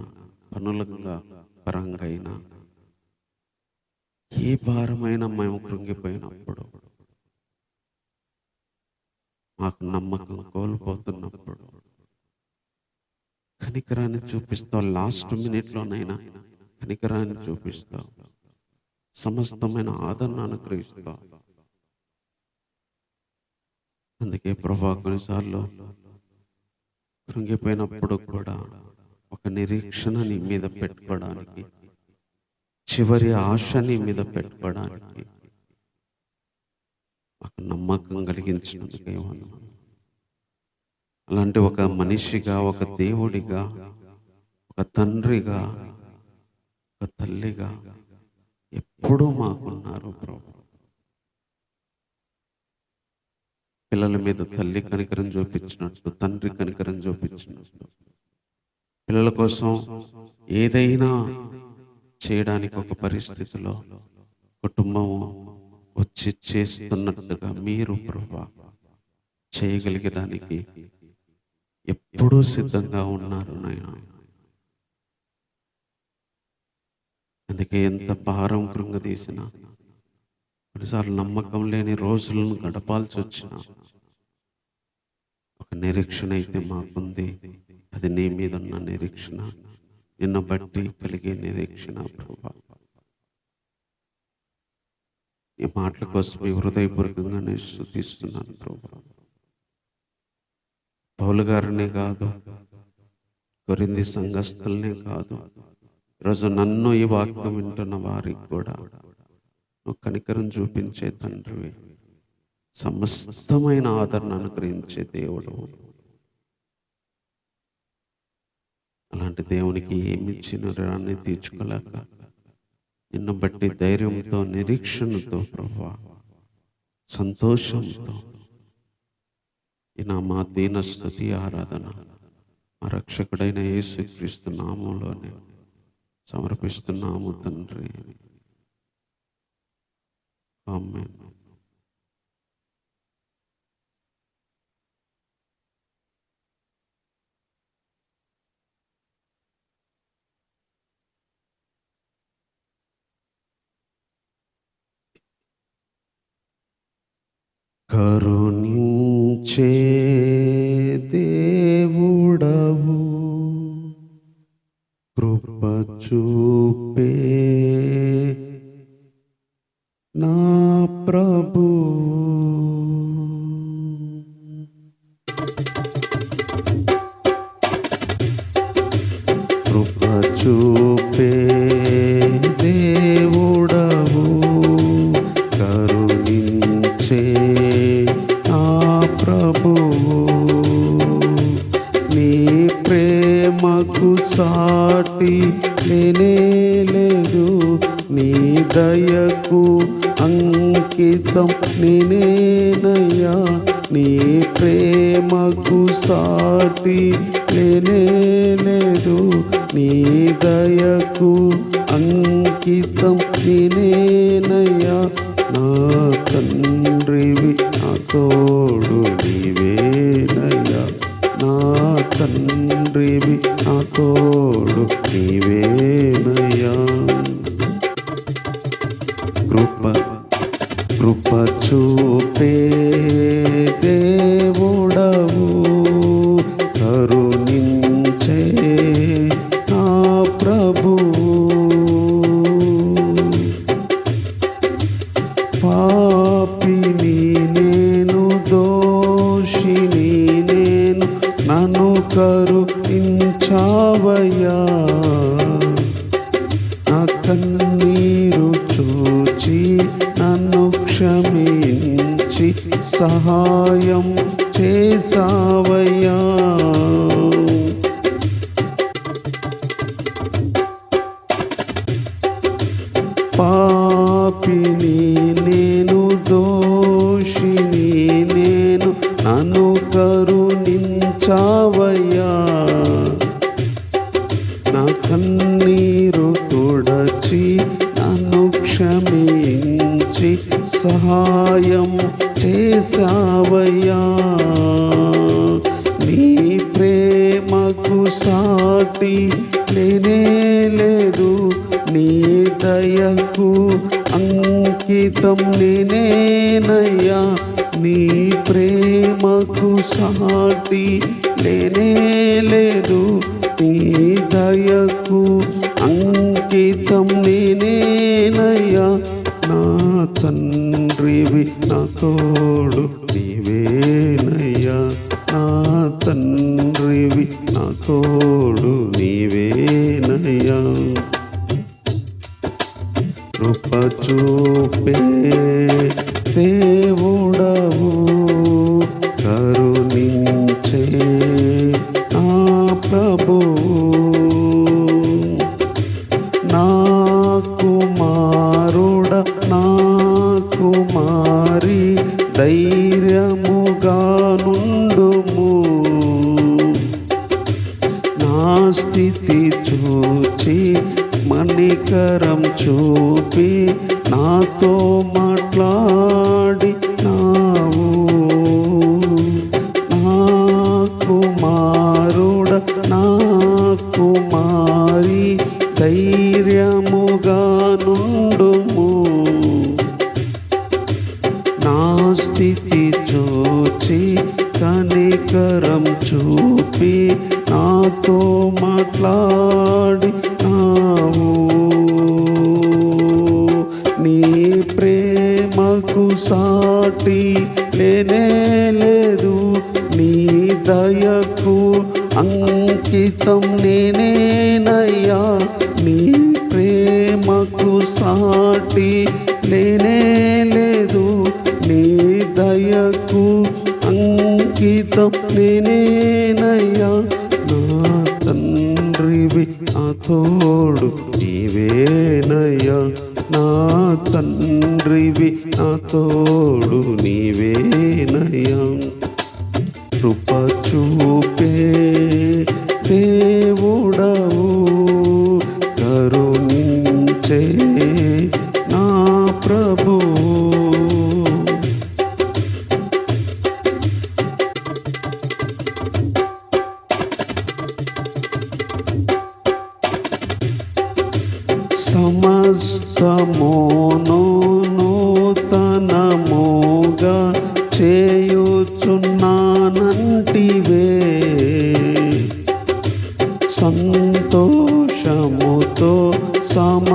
పనుల పరంగా అయినా, ఏ భారమైనా మేము కృంగిపోయినప్పుడు, మాకు నమ్మకం కోల్పోతున్నప్పుడు కనికరాన్ని చూపిస్తావు. లాస్ట్ మినిట్లోనైనా కనికరాన్ని చూపిస్తావు. సమస్తమైన ఆదరణ అనుగ్రహిస్తావు. అందుకే ప్రభా కొన్నిసార్లు కృంగిపోయినప్పుడు కూడా ఒక నిరీక్షణ నీ మీద పెట్టుకోవడానికి, చివరి ఆశ నీ మీద పెట్టుకోవడానికి మాకు నమ్మకం కలిగించినందుకే వందనాలు. అలాంటి ఒక మనిషిగా, ఒక దేవుడిగా, ఒక తండ్రిగా, ఒక తల్లిగా ఎప్పుడూ మాకున్నారు ప్రభు. పిల్లల మీద తల్లి కనికరం చూపించినట్టు, తండ్రి కనికరం చూపించినట్టు, పిల్లల కోసం ఏదైనా చేయడానికి ఒక పరిస్థితిలో కుటుంబం వచ్చి చేస్తున్నట్టుగా మీరు ప్రభా చేయగలిగడానికి ఎప్పుడూ సిద్ధంగా ఉన్నారు నాయన. అందుకే ఎంత భారం కృంగదీసినా, కొన్నిసార్లు నమ్మకం లేని రోజులను గడపాల్సి వచ్చిన ఒక నిరీక్షణ అయితే మాకుంది. అది నీ మీద ఉన్న నిరీక్షణ, నిన్ను బట్టి కలిగే నిరీక్షణ ప్రభా. ఈ మాటల కోసం ఈ హృదయపూర్వకంగా నేను స్తుతిస్తున్నాను ప్రభా. పౌలు గారినే కాదు, కొరింథీ సంఘస్థులనే కాదు, ఈరోజు నన్ను ఈ వాక్యం వింటున్న వారికి కూడా నువ్వు కనికరం చూపించే తండ్రివి, సమస్తమైన ఆదరణ అనుగ్రహించే దేవుడు. అలాంటి దేవునికి ఏమి ఇచ్చిన రాన్ని తీర్చుకోలేక నిన్ను బట్టి ధైర్యంతో, నిరీక్షణతో ప్రభువా, సంతోషంతో మా దీన స్తుతి ఆరాధన మా రక్షకుడైన యేసుక్రీస్తు నామములోనే సమర్పిస్తున్నాము తండ్రి. ఆమేన్. కరుణించే దేవుడవు, కృప చూపే నా ప్రభు, కృప చూపే దేవుడవు, కరుణించే నా ప్రభువు, నీ ప్రేమకు సాటి లేనే లేదు, నీ దయకు అంకితం నేనేనయ్యా, నీ ప్రేమకు సాటి లేనే లేదు, నీ దయకు అంకితం నేనేనయ్యా, నా తండ్రివి నా తోడు నీవేనయ్యా, నా తండ్రివి నా తోడు నీవేనయ్యా. కృప చూపే దేవుడవు, కరుణించే నా ప్రభువు, నిలిచావయ్యా, నా కన్నీరు చూచి నన్ను క్షమించి సహాయం చేసావయ్యా. పాపిని నేను, దోషిని నేను, నన్ను కరుణించావయ్యా, నా కన్నీరు తుడచి నన్ను క్షమించి సహాయం చేసావయ్యా. నీ ప్రేమకు సాటి లేనే లేదు, నీ దయకు అంకితం నేనేనయ్యా. నీ ప్రేమకు సాటి లేనే లేదు, నీ దయకు అంకితం నేనేనయ్యా. నా తండ్రివి నా తోడు నీవేనయ్యా, నా తండ్రివి నా తోడు నీవేనయ్యా. కృప చూపే దేవుడవు, కరుణించే నా ప్రభువు, నా కుమారుడ నా కుమారి ధైర్యముగా నుండుము. నా స్థితి చూచి మణికరం చూపి నాతో మాట్లాడినావు. నా కుమారుడ నా కుమారి ధైర్యముగా నుండుము. నా స్థితి చూచి కనికరం చూపి నాతో మాట్లాడినావు. నీ ప్రేమకు సాటి లేనే లేదు, నీ దయకు అంకితం నేనేనయ్యా. నీ ప్రేమకు సాటి లేనే లేదు, నీ దయకు అంకితం నేనేనయ్యా. నా తండ్రివి నా తోడు నీవేనయ్యా, నా తండ్రివి నా తోడు నీవేనయ్యా. కృప చూపే దేవుడవు, కరుణించే నా ప్రభువు. సమస్తమును నూతనముగా చేయుచున్నానంటివే, సంతోషముతో సమాధానముతో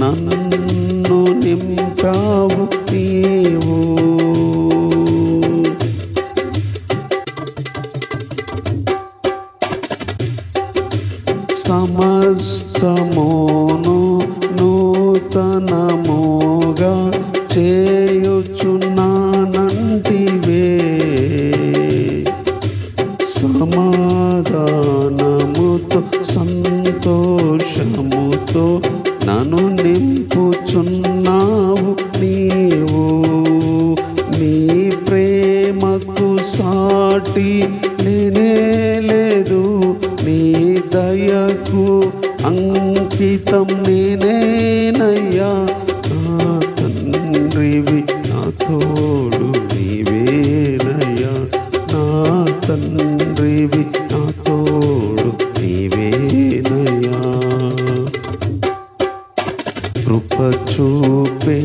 నన్ను నింపావు నీవు. సమస్తమును నూతనముగా చేయుచున్నానంటివే, సమాధానముతో సంతోషముతో నన్ను నింపుచున్నావు నీవు. నీ ప్రేమకు సాటి లేనే లేదు, నీ దయకు అంకితం నేనేనయ్యా. నా తండ్రివి నా తోడు నీవేనయ్యా, నా తండ్రివి నా తోడు నీవేనయ్యా. కృప చూపే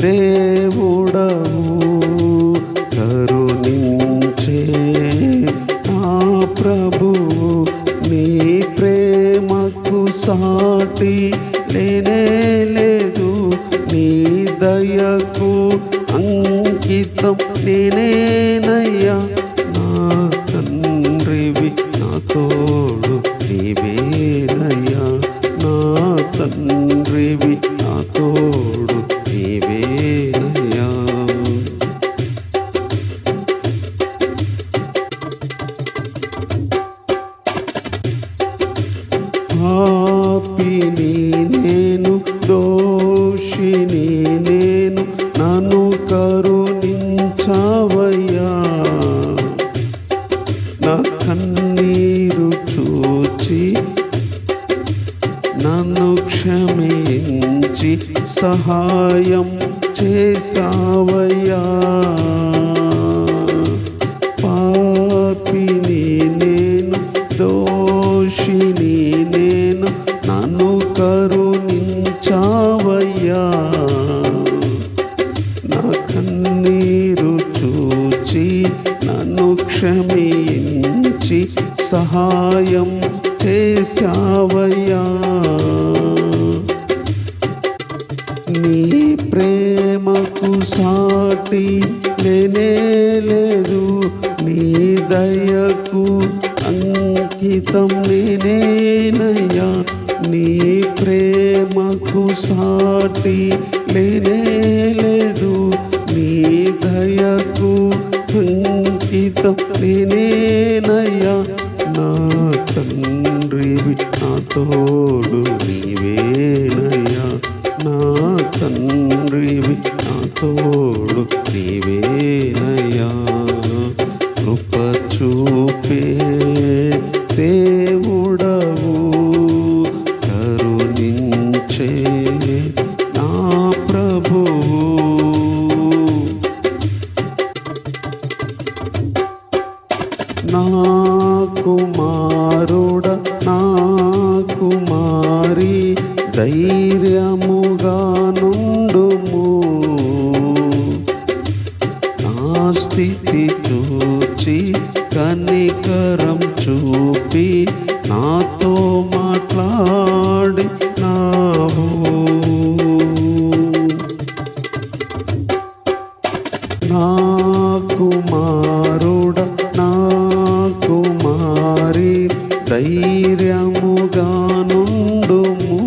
దేవుడవు, కరుణించే నా ప్రభువు. నీ ప్రేమకు సాటి లేనే లేదు, నీ దయకు అంకితం నేనేనయ్యా. నా తండ్రి పాపిని నేను, దోషిని నేను, నన్ను కరుణించవయ్యా. నా కన్నీరు చూచి నన్ను క్షమించి సహాయం చేసావయ్యా. పాపిని నేను, దోషిని నేను, నన్ను కరుణించావయ్యా. నా కన్నీరు చూచి నన్ను క్షమించి సహాయం చేసావయ్యా. నీ ప్రేమకు సాటి లేనే లేదు, నీ దయకు అంకితం నేనేనయ్యా. నీ ప్రేమకు సాటి లేనే లేదు, నీ దయకు అంకితం నేనేనయ్యా. నా తండ్రివి నా తోడు నీవేనయ్యా. నా తండ్రివి నా తోడు నీవేనయ్యా. కృప చూపే దేవుడవు, కరుణించే నా ప్రభువు. నా కుమారుడ, నా కుమారి, ధైర్యముగా నుండుము. నా స్థితి చూచి కనికరం చూపి నాతో మాట్లాడినావు. నా కుమారుడ, నా కుమారి, ధైర్యముగా నుండుము.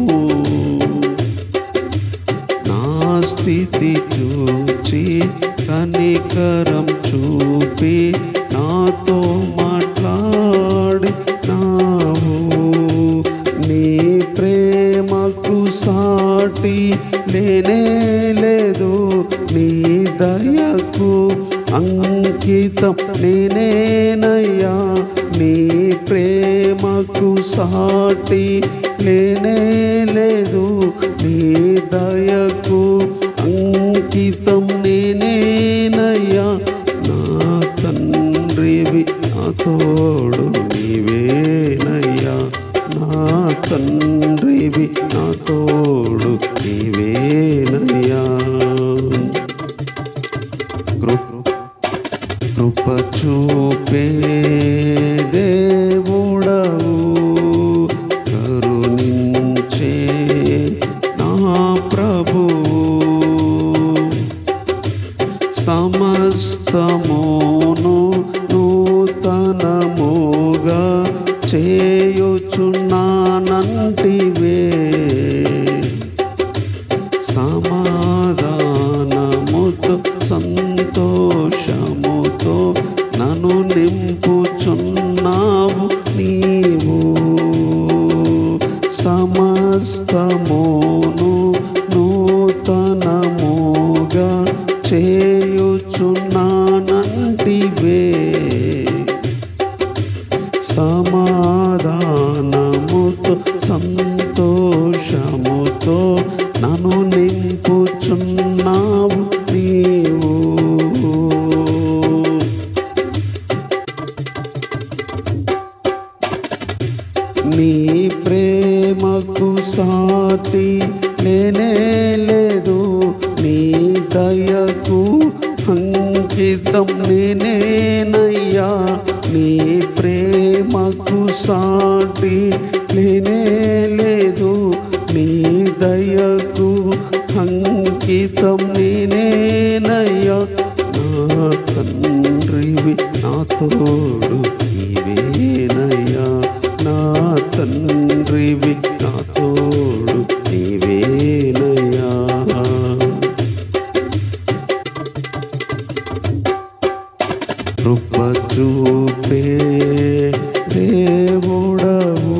నా స్థితి చూచి కనికరం చూపి నాతో మాట్లాడినావు. నీ ప్రేమకు సాటి లేనే లేదు, నీ దయకు అంకితం నేనేనయ్యా. నీ ప్రేమకు సాటి లేనే లేదు, నీ దయకు అంకితం నేనేనయ్యా. నా తండ్రివి నా తోడు నీవేనయ్యా. నా తండ్రివి నా తోడు నీవేనయ్యా. కృప చూపే దేవుడవు, కరుణించే నా ప్రభువు. సమస్తమును నూతనముగా చేయుచున్నానంటివే. సమాధానముతో సంతోషముతో నన్ను నింపుచున్నావు నీవు. సమస్తమును నూతనముగా చేయుచున్నానంటివే. సమాధానముతో సంతోషముతో నన్ను నింపుచున్నావు నీవు. నీ ప్రేమకు సాటి లేనే లేదు, నీ దయకు అంకితం నేనేనయ్యా. నీ ప్రేమకు సాటి లేనే లేదు, నీ దయకు అంకితం నేనేనయ్యా. నా తండ్రివి నా తోడు నీవేనయ్యా. నా తండ్రివి నా తోడు నీవేనయ్యా. కృప చూపే దేవుడవు,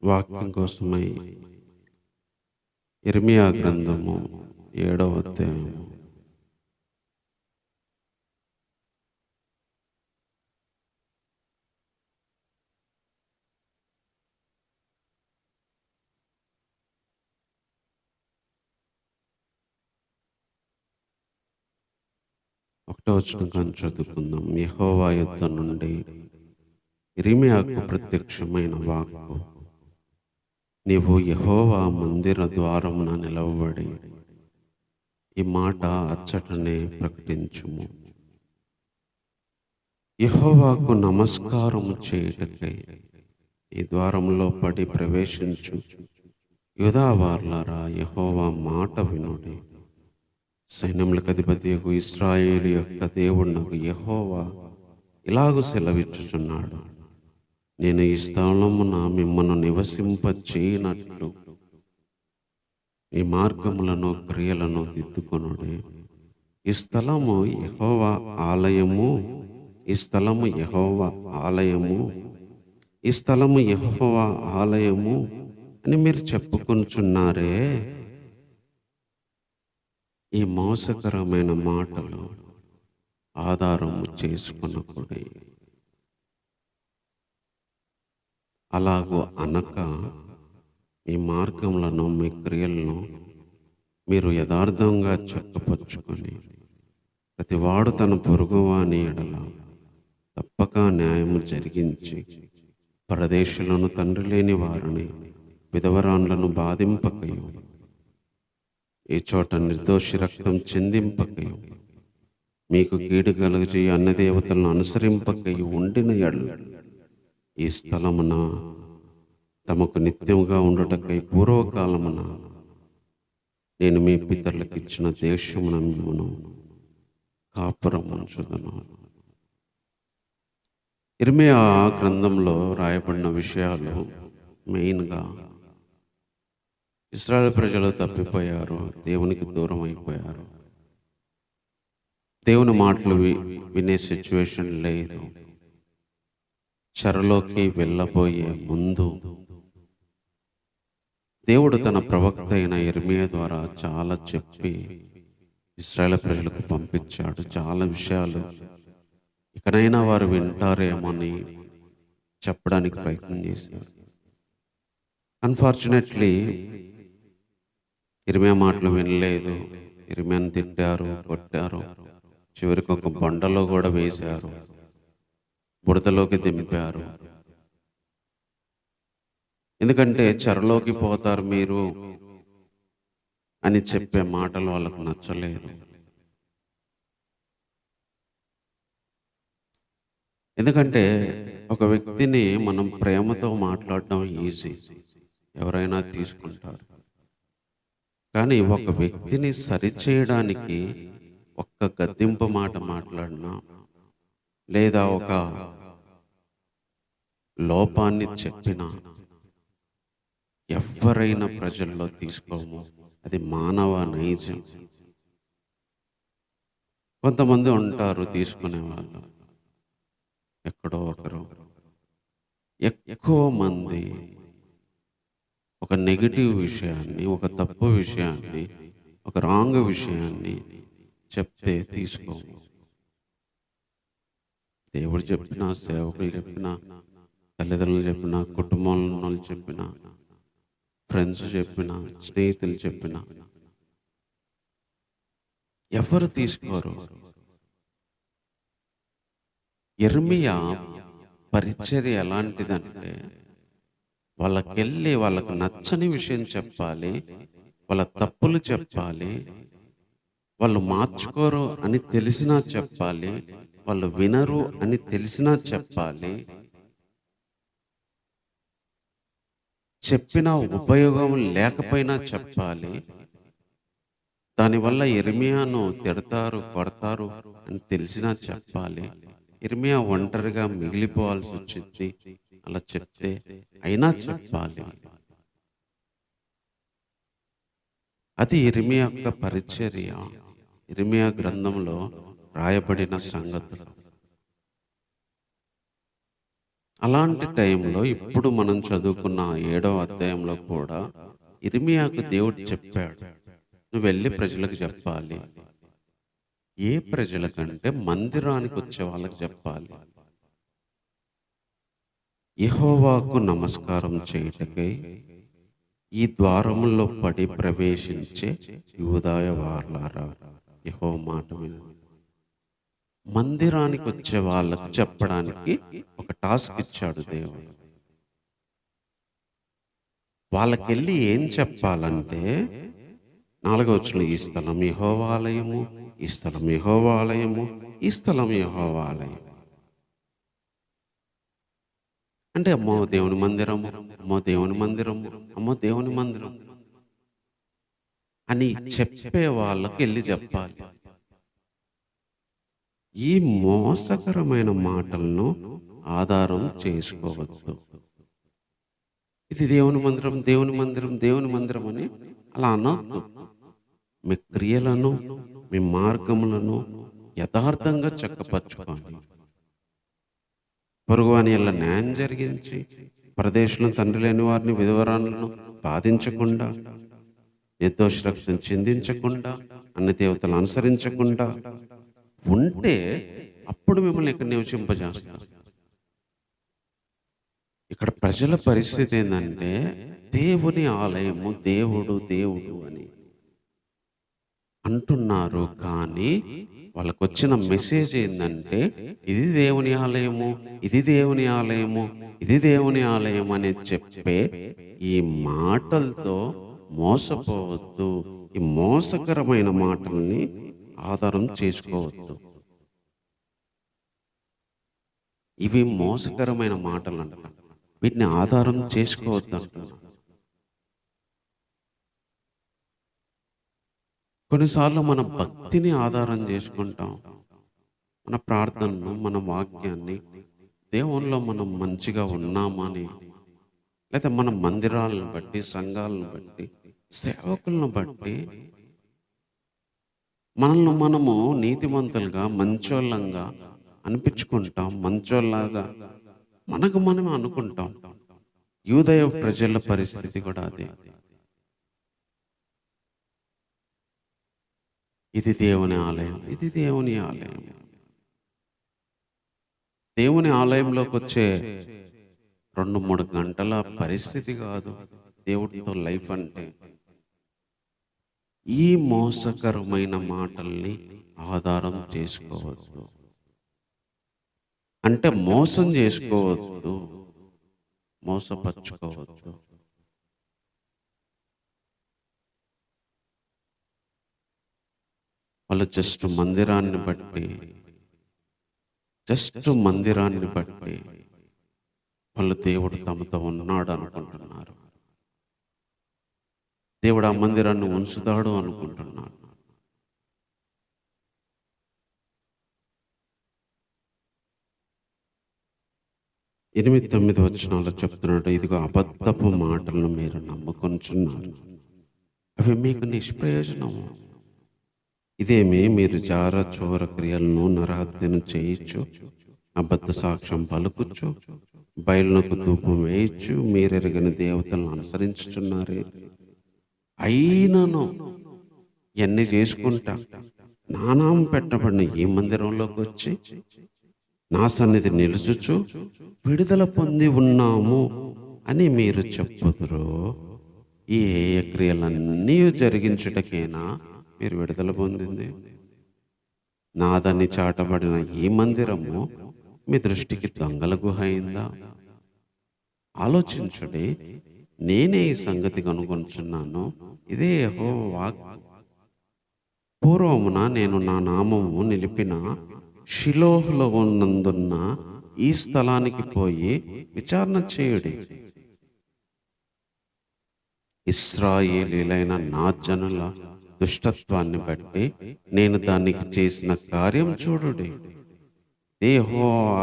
వాక్యం కోసమై ఇర్మియా గ్రంథము 7వ అధ్యాయము ఒకటో వచనం కానీ చదువుకుందాం. యెహోవా యొద్ద నుండి ఇర్మియాకు ప్రత్యక్షమైన వాక్కు, నీవు యెహోవా మందిర ద్వారమున నిలవబడి ఈ మాట అచ్చటనే ప్రకటించుము. యెహోవాకు నమస్కారము చేయుటకై ఈ ద్వారంలో పడి ప్రవేశించు యూదా వార్లారా, యెహోవా మాట వినుడి. సైన్యములకు అధిపతియగు ఇశ్రాయేలు యొక్క దేవుడునకు యెహోవా ఇలాగు సెలవిచ్చుచున్నాడు, నేను ఈ స్థలమున మిమ్మల్ని నివసింపచేయనట్లు ఈ మార్గములను క్రియలను దిద్దుకొనుడి. ఈ స్థలము యెహోవా ఆలయము, ఈ స్థలము యెహోవా ఆలయము, ఈ స్థలము యెహోవా ఆలయము అని మీరు చెప్పుకొనుచున్నారే. ఈ మోసకరమైన మాటలు ఆధారము చేసుకొనకుడి. అలాగూ అనక మీ మార్గములను మీ క్రియలను మీరు యథార్థంగా చక్కపరుచుకొని ప్రతివాడు తన పొరుగువాని ఎడల తప్పక న్యాయము జరిగించి పరదేశులను తండ్రి లేని వారిని విధవరాండ్లను బాధింపకయు ఈ చోట నిర్దోషి రక్తం చిందింపకయు మీకు కీడు కలుగజేయ అన్నదేవతలను అనుసరింపకయు ఉండిన ఎడల ఈ స్థలమున తమకు నిత్యముగా ఉండుటకై పూర్వకాలమున నేను మీ పితరులకు ఇచ్చిన దేశమున మిమ్మును కాపురం ఉంచుదును. ఇర్మియా గ్రంథంలో రాయబడిన విషయాలు మెయిన్గా ఇశ్రాయేలు ప్రజలు తప్పిపోయారు, దేవునికి దూరం అయిపోయారు, దేవుని మాటలు వినే సిచ్యువేషన్ లేదు. చెరలోకి వెళ్ళబోయే ముందు దేవుడు తన ప్రవక్త అయిన ఇర్మియా ద్వారా చాలా చెప్పి ఇశ్రాయేలు ప్రజలకు పంపించాడు. చాలా విషయాలు ఇకనైనా వారు వింటారేమని చెప్పడానికి ప్రయత్నం చేశారు. అన్ఫార్చునేట్లీ ఇర్మియా మాటలు వినలేదు. ఇర్మియాను తిట్టారు, కొట్టారు, చివరికి ఒక బండలో కూడా వేశారు, బురదలోకి దింపారు. ఎందుకంటే చెరలోకి పోతారు మీరు అని చెప్పే మాటలు వాళ్ళకు నచ్చలేదు. ఎందుకంటే ఒక వ్యక్తిని మనం ప్రేమతో మాట్లాడడం ఈజీ, ఎవరైనా తీసుకుంటారు. కానీ ఒక వ్యక్తిని సరిచేయడానికి ఒక్క గద్దింపు మాట మాట్లాడినా లేదా ఒక లోపాన్ని చెప్పినా ఎవరైనా ప్రజల్లో తీసుకోము. అది మానవ నైజం. కొంతమంది ఉంటారు తీసుకునే వాళ్ళు, ఎక్కడో ఒకరు. ఎక్కువ మంది ఒక నెగిటివ్ విషయాన్ని, ఒక తప్పు విషయాన్ని, ఒక రాంగ్ విషయాన్ని చెప్తే తీసుకోము. దేవుడు చెప్పినా, సేవకులు చెప్పినా, తల్లిదండ్రులు చెప్పినా, కుటుంబంలో చెప్పినా, ఫ్రెండ్స్ చెప్పినా, స్నేహితులు చెప్పినా ఎవరు తీసుకోరు. ఇర్మియా పరిచర్య ఎలాంటిదంటే వాళ్ళకెళ్ళి వాళ్ళకు నచ్చని విషయం చెప్పాలి, వాళ్ళ తప్పులు చెప్పాలి, వాళ్ళు మార్చుకోరు అని తెలిసినా చెప్పాలి, వాళ్ళు వినరు అని తెలిసినా చెప్పాలి, చెప్పిన ఉపయోగం లేకపోయినా చెప్పాలి. దానివల్ల ఇర్మియాను తిడతారు, కొడతారు అని తెలిసినా చెప్పాలి. ఇర్మియా ఒంటరిగా మిగిలిపోవాల్సి వచ్చింది అలా చెప్తే అయినా చెప్పాలి. అది ఇర్మియా యొక్క పరిచర్య. ఇర్మియా గ్రంథంలో రాయబడిన సంగతులు. అలాంటి టైంలో ఇప్పుడు మనం చదువుకున్న 7వ అధ్యాయంలో కూడా ఇర్మియాకు దేవుడు చెప్పాడు, నువ్వు వెళ్ళి ప్రజలకు చెప్పాలి. ఏ ప్రజలకంటే మందిరానికి వచ్చే వాళ్ళకి చెప్పాలి. యెహోవాకు నమస్కారం చేయుటకై ఈ ద్వారములో పడి ప్రవేశించే యూదాయ వారలారా, యెహోవా మాట వినండి. మందిరానికి వచ్చే వాళ్ళకు చెప్పడానికి ఒక టాస్క్ ఇచ్చాడు దేవుడు. వాళ్ళకెళ్ళి ఏం చెప్పాలంటే 4వ వచనంలో, ఈ స్థలం యెహోవా ఆలయము, ఈ స్థలం యెహోవా ఆలయము, ఈ స్థలం యెహోవా ఆలయం. అంటే అమ్మో దేవుని మందిరము, అమ్మో దేవుని మందిరము, అమ్మో దేవుని మందిరం అని చెప్పే వాళ్ళకి వెళ్ళి చెప్పాలి. ఈ మోసకరమైన మాటలను ఆధారం చేసుకోవద్దు. ఇది దేవుని మందిరం, దేవుని మందిరం, దేవుని మందిరం అని అలా అనొద్దు. మీ క్రియలను, మీ మార్గములను యథార్థంగా చక్కపరచుకోండి. పొరుగువాని ఎల్ల న్యాయం జరిగించి, పరదేశంలో తండ్రి లేని వారిని, విధవరాలను బాధించకుండా, నిర్దోష రక్తం చిందించకుండా, అన్ని దేవతలు అనుసరించకుండా ఉంటే అప్పుడు మిమ్మల్ని ఇక్కడ నివసింపజేస్తారు. ఇక్కడ ప్రజల పరిస్థితి ఏంటంటే, దేవుని ఆలయము, దేవుడు దేవుడు అని అంటున్నారు. కానీ వాళ్ళకు వచ్చిన మెసేజ్ ఏంటంటే, ఇది దేవుని ఆలయము, ఇది దేవుని ఆలయము, ఇది దేవుని ఆలయం అని చెప్పే ఈ మాటలతో మోసపోవద్దు. ఈ మోసకరమైన మాటల్ని ఆధారం చేసుకోవద్దు. ఇవి మోసకరమైన మాటలు అంట, వీటిని ఆధారం చేసుకోవద్దు అంటున్నా. కొన్నిసార్లు మన భక్తిని ఆధారం చేసుకుంటాం, మన ప్రార్థనను, మన వాక్యాన్ని, దేవునిలో మనం మంచిగా ఉన్నామని, లేదా మన మందిరాలను బట్టి, సంఘాలను బట్టి, సేవకులను బట్టి మనల్ని మనము నీతిమంతులుగా, మంచోళ్ళంగా అనిపించుకుంటాం. మంచోళ్ళలాగా మనకు మనమే అనుకుంటాం. యూదయ ప్రజల పరిస్థితి కూడా అదే. ఇది దేవుని ఆలయం, ఇది దేవుని ఆలయం. దేవుని ఆలయంలోకి వచ్చే 2-3 గంటల పరిస్థితి కాదు దేవుడితో లైఫ్ అంటే. ఈ మోసకరమైన మాటల్ని ఆధారం చేసుకోవద్దు. అంటే మోసం చేసుకోవద్దు, మోసపరుచుకోవద్దు. వాళ్ళు జస్ట్ మందిరాన్ని బట్టి వాళ్ళు దేవుడు తమతో ఉన్నాడు అనుకుంటున్నారు. దేవుడు ఆ మందిరాన్ని ఉంచుతాడు అనుకుంటున్నాడు. 8-9 వచనాల్లో చెప్తున్నాడు, ఇదిగో అబద్ధపు మాటలను మీరు నమ్ముకొనుచున్నారు, అవి మీకు నిష్ప్రయోజనము. ఇదేమి మీరు జార చోర క్రియలను, నరహత్యను చేయించు, అబద్ధ సాక్ష్యం పలుకుచ్చు, బయలునకు ధూపం వేయచ్చు, మీరెరగని దేవతలను అనుసరించుచున్నారే. అయినను ఎన్ని చేసుకుంటా నానాం పెట్టబడిన ఈ మందిరంలోకి వచ్చి నా సన్నిధి నిలుచుచు విడుదల పొంది ఉన్నాము అని మీరు చెప్పుదురు. ఈ హేయ క్రియలన్నీ జరిగించుటకేనా మీరు విడుదల పొందింది? నాదని చాటబడిన ఈ మందిరము మీ దృష్టికి దొంగల గుహ అయిందా? ఆలోచించుడి, నేనే ఈ సంగతి కనుగొనుచున్నాను. ఇదే యెహోవా వాక్కు. పూర్వమున నేను నా నామము నిలిపిన షిలోహులో ఉన్నందున్న ఈ స్థలానికి పోయి విచారణ చేయుడి. ఇశ్రాయేలీలైన నా జనుల దుష్టత్వాన్ని బట్టి నేను దానికి చేసిన కార్యం చూడుడి. యెహోవా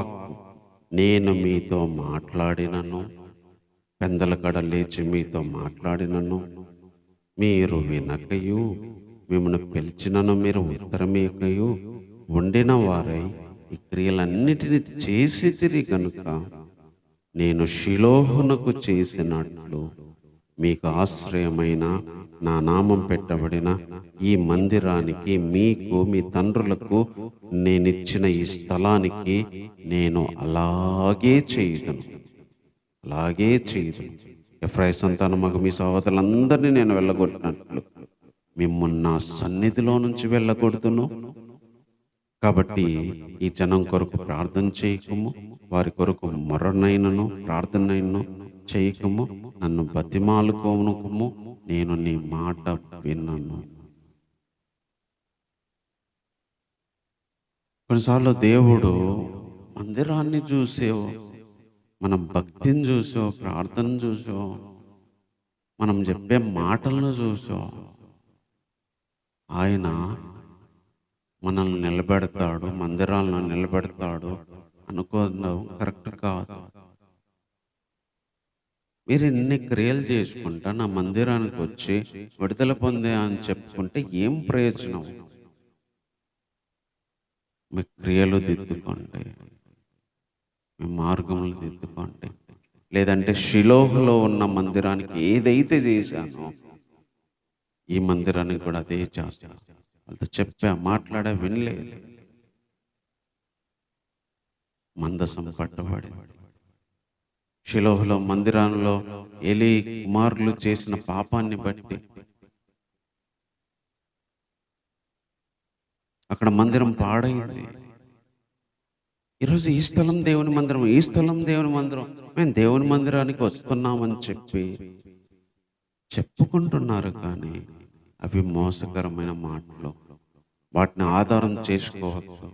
నేను మీతో మాట్లాడినను, పెందల కడ లేచి మీతో మాట్లాడినను మీరు వినకయు, మిమ్మల్ని పిలిచినను మీరు ఉత్తరమేకయు ఉండిన వారై ఈ క్రియలన్నిటిని చేసి తిరిగి గనుక నేను షిలోహునకు చేసినట్లు మీకు ఆశ్రయమైన నా నామం పెట్టబడిన ఈ మందిరానికి, మీకు మీ తండ్రులకు నేనిచ్చిన ఈ స్థలానికి నేను అలాగే చేయుదును. ఎఫ్రాయి సంతానమగు మీ సహోదరులందరినీ నేను వెళ్ళగొట్టినట్లు మిమ్మల్ని నా సన్నిధిలో నుంచి వెళ్ళగొడుతును. కాబట్టి ఈ జనం కొరకు ప్రార్థన చేయకము, వారి కొరకు మొరనైనను ప్రార్థనైనను చేయకము, నన్ను బతిమాలుకోనుకము, నేను నీ మాట విన్నాను. కొన్నిసార్లు దేవుడు మందిరాన్ని చూసేవో, మన భక్తిని చూసో, ప్రార్థన చూసో, మనం చెప్పే మాటలను చూసో ఆయన మనల్ని నిలబెడతాడు, మందిరాలను నిలబెడతాడు అనుకోవడం కరెక్ట్ కాదు. మీరు ఇన్ని క్రియలు చేసుకుంటా నా మందిరానికి వచ్చి విడుదల పొందే అని చెప్పుకుంటే ఏం ప్రయోజనం? మీ క్రియలు దిద్దుకోండి, మీ మార్గములు దిద్దుకోండి. లేదంటే షిలోహులో ఉన్న మందిరానికి ఏదైతే చేశానో ఈ మందిరానికి కూడా అదే చేస్తాను. వాళ్ళతో చెప్పా, మాట్లాడా, వినలేదు. మందసం పట్టబడి షిలోహులో మందిరంలో ఏలీ కుమారులు చేసిన పాపాన్ని బట్టి అక్కడ మందిరం పాడైంది. ఈరోజు ఈ స్థలం దేవుని మందిరం, ఈ స్థలం దేవుని మందిరం, మేము దేవుని మందిరానికి వస్తున్నామని చెప్పి చెప్పుకుంటున్నారు. కానీ అవి మోసకరమైన మాటలు. వాటిని ఆధారం చేసుకోవచ్చు.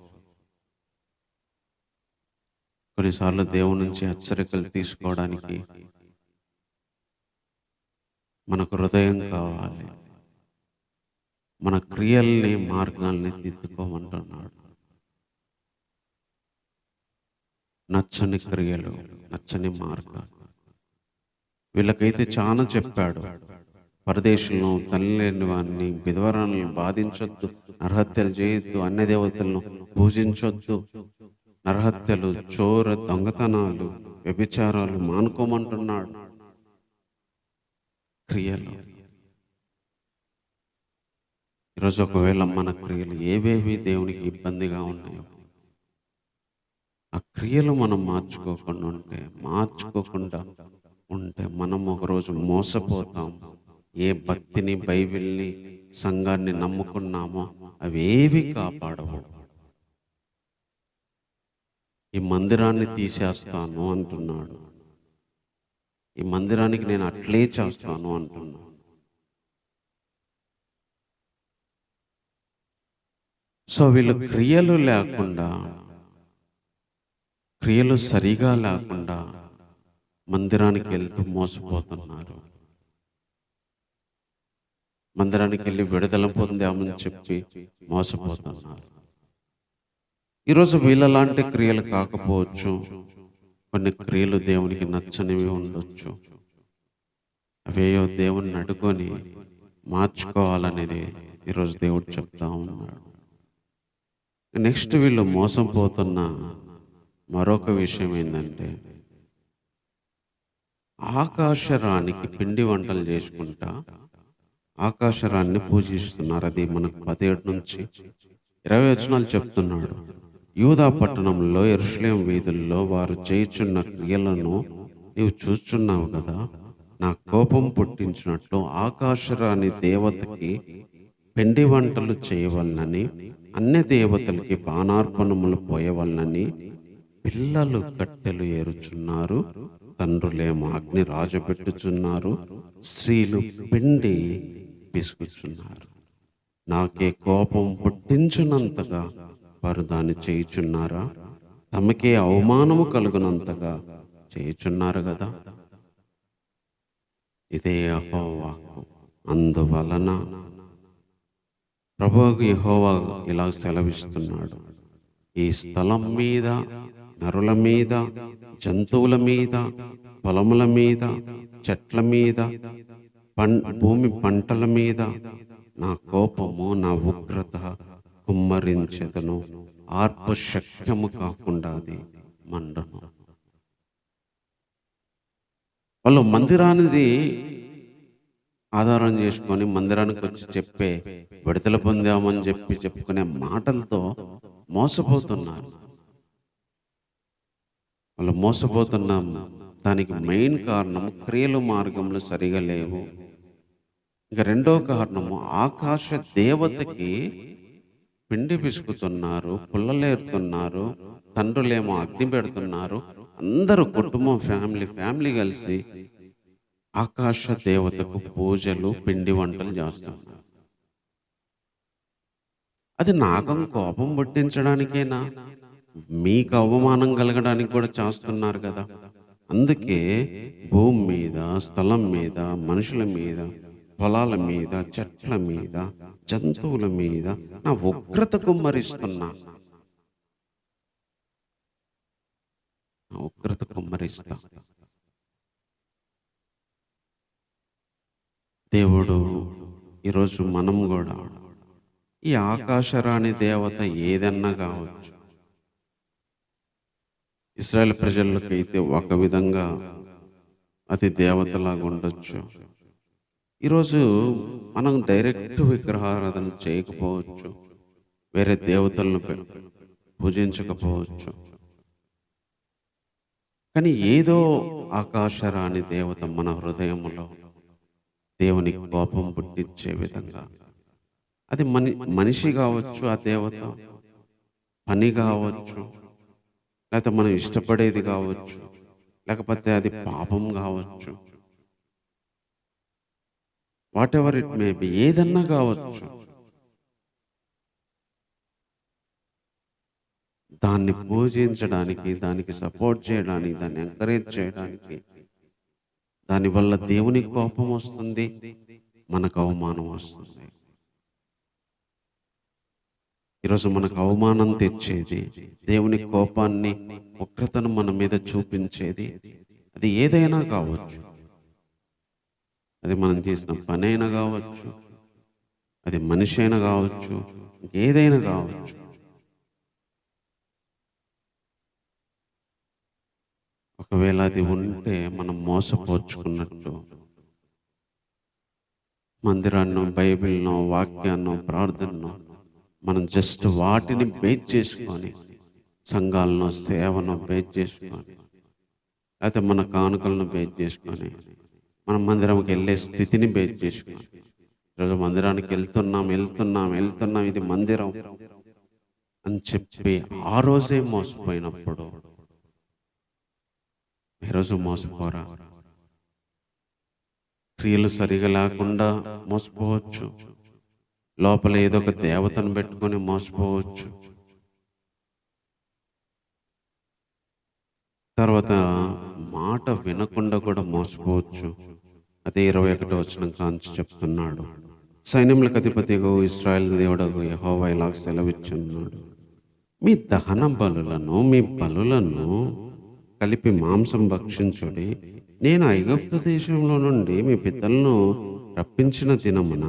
కొన్నిసార్లు దేవుని నుంచి హెచ్చరికలు తీసుకోవడానికి మనకు హృదయం కావాలి. మన క్రియల్ని, మార్గాల్ని దిద్దుకోమంటున్నాడు. నచ్చని క్రియలు, నచ్చని మార్గాలు. వీళ్ళకైతే చాలా చెప్పాడు. పరదేశంలో తల్లి లేని వారిని, విధవరాలను బాధించొద్దు, నరహత్యలు చేయొద్దు, అన్య దేవతలను పూజించొద్దు, నరహత్యలు, చోర, దొంగతనాలు, వ్యభిచారాలు మానుకోమంటున్నాడు. క్రియలు. ఈరోజు ఒకవేళ మన క్రియలు ఏవేవి దేవునికి ఇబ్బందిగా ఉన్నాయో ఆ క్రియలు మనం మార్చుకోకుండా ఉంటే మనం ఒకరోజు మోసపోతాం. ఏ భక్తిని, బైబిల్ని, సంఘాన్ని నమ్ముకున్నామో అవి ఏవి కాపాడవు. ఈ మందిరాన్ని తీసేస్తాను అంటున్నాడు. ఈ మందిరానికి నేను అట్లే చేస్తాను అంటున్నాను. సో వీళ్ళు క్రియలు సరిగా లేకుండా మందిరానికి వెళ్తూ మోసపోతున్నారు. మందిరానికి వెళ్ళి విడుదల పొందామని చెప్పి మోసపోతున్నారు. ఈరోజు వీళ్ళలాంటి క్రియలు కాకపోవచ్చు, కొన్ని క్రియలు దేవునికి నచ్చనివి ఉండొచ్చు. అవేయో దేవుణ్ణి అడుకొని మార్చుకోవాలనేది ఈరోజు దేవుడు చెప్తా ఉన్నాడు. నెక్స్ట్ వీళ్ళు మోసం పోతున్న మరొక విషయం ఏంటంటే, ఆకాశరానికి పిండి వంటలు చేసుకుంటా ఆకాశరాన్ని పూజిస్తున్నారు. అది మనకు 17 నుంచి 20 వచనాలు చెప్తున్నాడు. యూదా పట్టణంలో, యెరూషలేము వీధుల్లో వారు చేయుచున్న క్రియలను నీవు చూస్తున్నావు కదా. నా కోపం పుట్టించినట్లు ఆకాశరాని దేవతకి పిండి వంటలు చేయవలనని, అన్య దేవతలకి బాణార్పణములు పోయవలనని పిల్లలు కట్టెలు ఏరుచున్నారు, తండ్రులేమో అగ్ని రాజపెట్టుచున్నారు, స్త్రీలు పిండి పిసుకుచున్నారు. నాకే కోపం పుట్టించునంతగా వారు దాన్ని చేయుచున్నారా? తమకే అవమానము కలుగునంతగా చేయుచున్నారు కదా. ఇదే యెహోవా. అందువలన ప్రభువు యెహోవా ఇలా సెలవిస్తున్నాడు, ఈ స్థలం మీద, నరుల మీద, జంతువుల మీద, పొలముల మీద, చెట్ల మీద, భూమి పంటల మీద నా కోపము, నా ఉగ్రత కుమ్మరించెదను. ఆర్ప శక్యము కాకుండా అది మండను. వాళ్ళు మందిరానిది ఆధారం చేసుకొని మందిరానికి వచ్చి చెప్పే విడుదల పొందామని చెప్పుకునే మాటలతో మోసపోతున్నారు. వాళ్ళు మోసపోతున్నాం. దానికి మెయిన్ కారణం క్రియలు మార్గంలో సరిగా లేవు. ఇక రెండో కారణము ఆకాశ దేవతకి పిండి పిసుకుతున్నారు, పుల్లలేరుతున్నారు, తండ్రులేమో అగ్ని పెడుతున్నారు. అందరూ కుటుంబం ఫ్యామిలీ కలిసి ఆకాశ దేవతకు పూజలు పిండి వంటలు చేస్తున్నారు. అది నాగం కోపం పుట్టించడానికేనా? మీకు అవమానం కలగడానికి కూడా చేస్తున్నారు కదా. అందుకే భూమి మీద, స్థలం మీద, మనుషుల మీద, పొలాల మీద, చెట్ల మీద, జంతువుల మీద నా ఉగ్రత కుమ్మరిస్తున్నా. ఉగ్రత కుమ్మరిస్తా. దేవుడు ఈరోజు మనం కూడా ఈ ఆకాశరాణి దేవత ఏదన్నా కావచ్చు. ఇశ్రాయేల్ ప్రజలకైతే ఒక విధంగా అది దేవతలాగా ఉండొచ్చు. ఈరోజు మనం డైరెక్ట్ విగ్రహారాధన చేయకపోవచ్చు, వేరే దేవతలను పూజించకపోవచ్చు. కానీ ఏదో ఆకాశరాణి దేవత మన హృదయంలో దేవునికి కోపం పుట్టించే విధంగా, అది మనిషి కావచ్చు, ఆ దేవత పని కావచ్చు, లేకపోతే మనం ఇష్టపడేది కావచ్చు, లేకపోతే అది పాపం కావచ్చు, what ever it may be, ఏదన్నా కావచ్చు. దాన్ని పూజించడానికి, దానికి సపోర్ట్ చేయడానికి, దాన్ని ఎంకరేజ్ చేయడానికి, దానివల్ల దేవునికి కోపం వస్తుంది, మనకు అవమానం వస్తుంది. ఈరోజు మనకు అవమానం తెచ్చేది, దేవుని కోపాన్ని, ఉగ్రతను మన మీద చూపించేది, అది ఏదైనా కావచ్చు. అది మనం చేసిన పని అయినా కావచ్చు, అది మనిషి అయినా కావచ్చు, ఏదైనా కావచ్చు. ఒకవేళ అది ఉంటే మనం మోసపోర్చుకున్నట్టు. మందిరాన్నో, బైబిల్నో, వాక్యాన్నో, ప్రార్థనో మనం జస్ట్ వాటిని బేస్ చేసుకొని, సంఘాలను, సేవను బేస్ చేసుకొని, లేకపోతే మన కానుకలను బేస్ చేసుకొని, మనం మందిరంకి వెళ్ళే స్థితిని బేస్ చేసుకొని, ఈరోజు మందిరానికి వెళ్తున్నాం, ఇది మందిరం అని చెప్పి ఆ రోజే మోసపోయినప్పుడు ఈరోజు మోసపోరా? క్రియలు సరిగా లేకుండా మోసపోవచ్చు, లోపల ఏదో ఒక దేవతను పెట్టుకొని మోసపోవచ్చు, తర్వాత మాట వినకుండా కూడా మోసపోవచ్చు. అదే 21వ వచనం కాంచి చెప్తున్నాడు, సైన్యములకు అధిపతిగా ఇశ్రాయేలు దేవుడగు యెహోవా ఇలా సెలవిచ్చున్నాడు, మీ దహన బలులను, మీ బలులను కలిపి మాంసం భక్షించుడి. నేను ఐగుప్తు దేశంలో నుండి మీ పితరులను రప్పించిన దినమున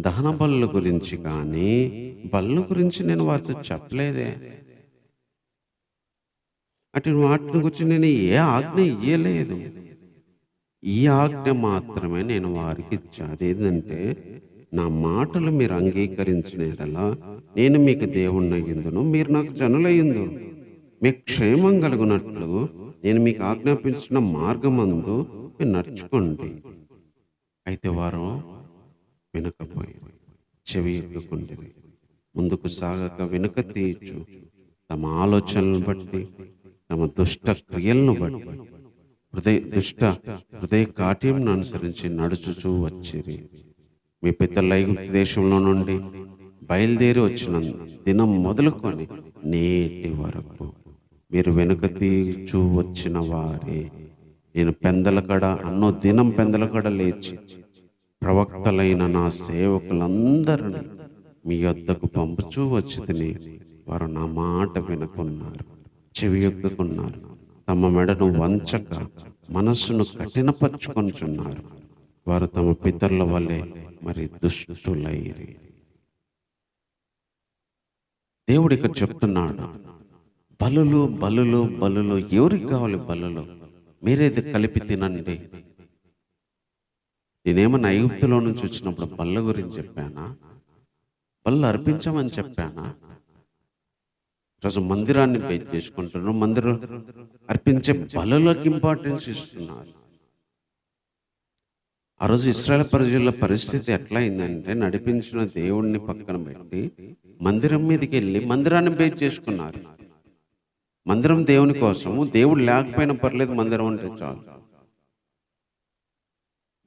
దహన బలుల గురించి కానీ బలుల గురించి నేను వారితో చెప్పలేదే. అటు వాటిని గురించి నేను ఏ ఆజ్ఞ ఇయ్యలేదు. ఈ ఆజ్ఞ మాత్రమే నేను వారికి ఇచ్చా. అదేంటంటే, నా మాటలు మీరు అంగీకరించిన యెడల నేను మీకు దేవుణ్ణయ్యుందును, మీరు నాకు జనులయ్యుందురు. మీకు క్షేమం కలుగునట్లు నేను మీకు ఆజ్ఞాపించిన మార్గమందు మీరు నడుచుకోండి. అయితే వారు వినకపోయి చెవి ఎగ్గుకుండిరి. ముందుకు సాగక వెనుక తీయచ్చు, తమ ఆలోచనలను బట్టి, తమ దుష్ట క్రియలను బట్టి, హృదయ కాఠిన్యం అనుసరించి నడుచుచూ వచ్చిరి. మీ పితరుల ఐగుప్తు దేశంలో నుండి బయలుదేరి వచ్చిన దినం మొదలుకొని నేటి వరకు మీరు వెనుక తీర్చు వచ్చిన వారే. నేను అన్నో దినం పెందలకడ లేచి ప్రవక్తలైన నా సేవకులందరినీ మీ వద్దకు పంపుచూ వచ్చి తిని, వారు నా మాట వినకున్నారు, చెవి యొక్కుకున్నారు, తమ మెడను వంచక మనస్సును కఠినపరుచుకొనుచున్నారు. వారు తమ పితరుల వలె మరి దుష్టులైరి. దేవుడు ఇక్కడ చెప్తున్నాడు, బలులు బలులు బలులు. ఎవరికి కావాలి బలులు? మీరేది కలిపి తినండి. నేనేమన్నా ఐగుప్తులో నుంచి వచ్చినప్పుడు బల్ల గురించి చెప్పానా? బల్ల అర్పించమని చెప్పానా? ఈరోజు మందిరాన్ని బేస్ చేసుకుంటున్నారు. మందిరం అర్పించే బలులకు ఇంపార్టెన్స్ ఇస్తున్నారు. ఆ రోజు ఇశ్రాయేల్ ప్రజల పరిస్థితి ఎట్లా అయిందంటే, నడిపించిన దేవుణ్ణి పక్కన పెట్టి మందిరం మీదకి వెళ్ళి మందిరాన్ని బేస్ చేసుకున్నారు. మందిరం దేవుని కోసము, దేవుడు లేకపోయినా పర్లేదు, మందిరం అంటే చాలు.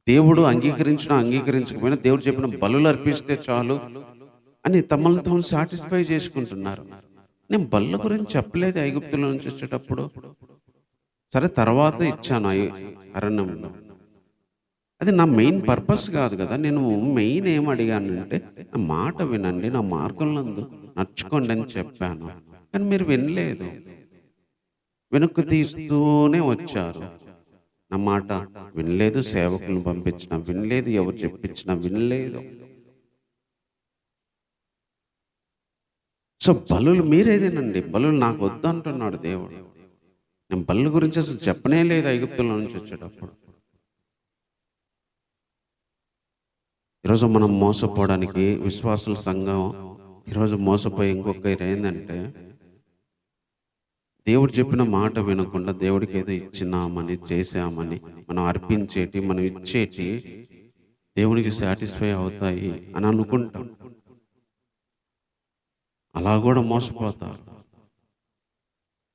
దేవుడు అంగీకరించినా అంగీకరించకపోయినా దేవుడు చెప్పిన బలులు అర్పిస్తే చాలు అని తమను తాము సాటిస్ఫై చేసుకుంటున్నారు. నేను బల్ల గురించి చెప్పలేదు ఐగుప్తుల నుంచి వచ్చేటప్పుడు. సరే, తర్వాత ఇచ్చాను అరణ్యంలో. అది నా మెయిన్ పర్పస్ కాదు కదా. నేను మెయిన్ ఏం అడిగానంటే, నా మాట వినండి, నా మార్గంలో నడుచుకోండి అని చెప్పాను. కానీ మీరు వినలేదు, వెనక్కు తీస్తూనే వచ్చారు. నా మాట వినలేదు, సేవకులను పంపించిన వినలేదు, ఎవరు చెప్పించినా వినలేదు. సో బలులు మీరేదేనండి, బలులు నాకు వద్దు అంటున్నాడు దేవుడు. నేను బలుల గురించి అసలు చెప్పనే లేదు ఐగుప్తుల నుంచి వచ్చేటప్పుడు. ఈరోజు మనం మోసపోవడానికి విశ్వాసుల సంఘం ఈరోజు మోసపోయి ఇంకొక ఏంటంటే, దేవుడు చెప్పిన మాట వినకుండా దేవుడికి ఏదో ఇచ్చినామని చేసామని మనం అర్పించేటి, మనం ఇచ్చేటి దేవునికి సాటిస్ఫై అవుతాయి అని అనుకుంటాం. అలా కూడా మోసపోతారు.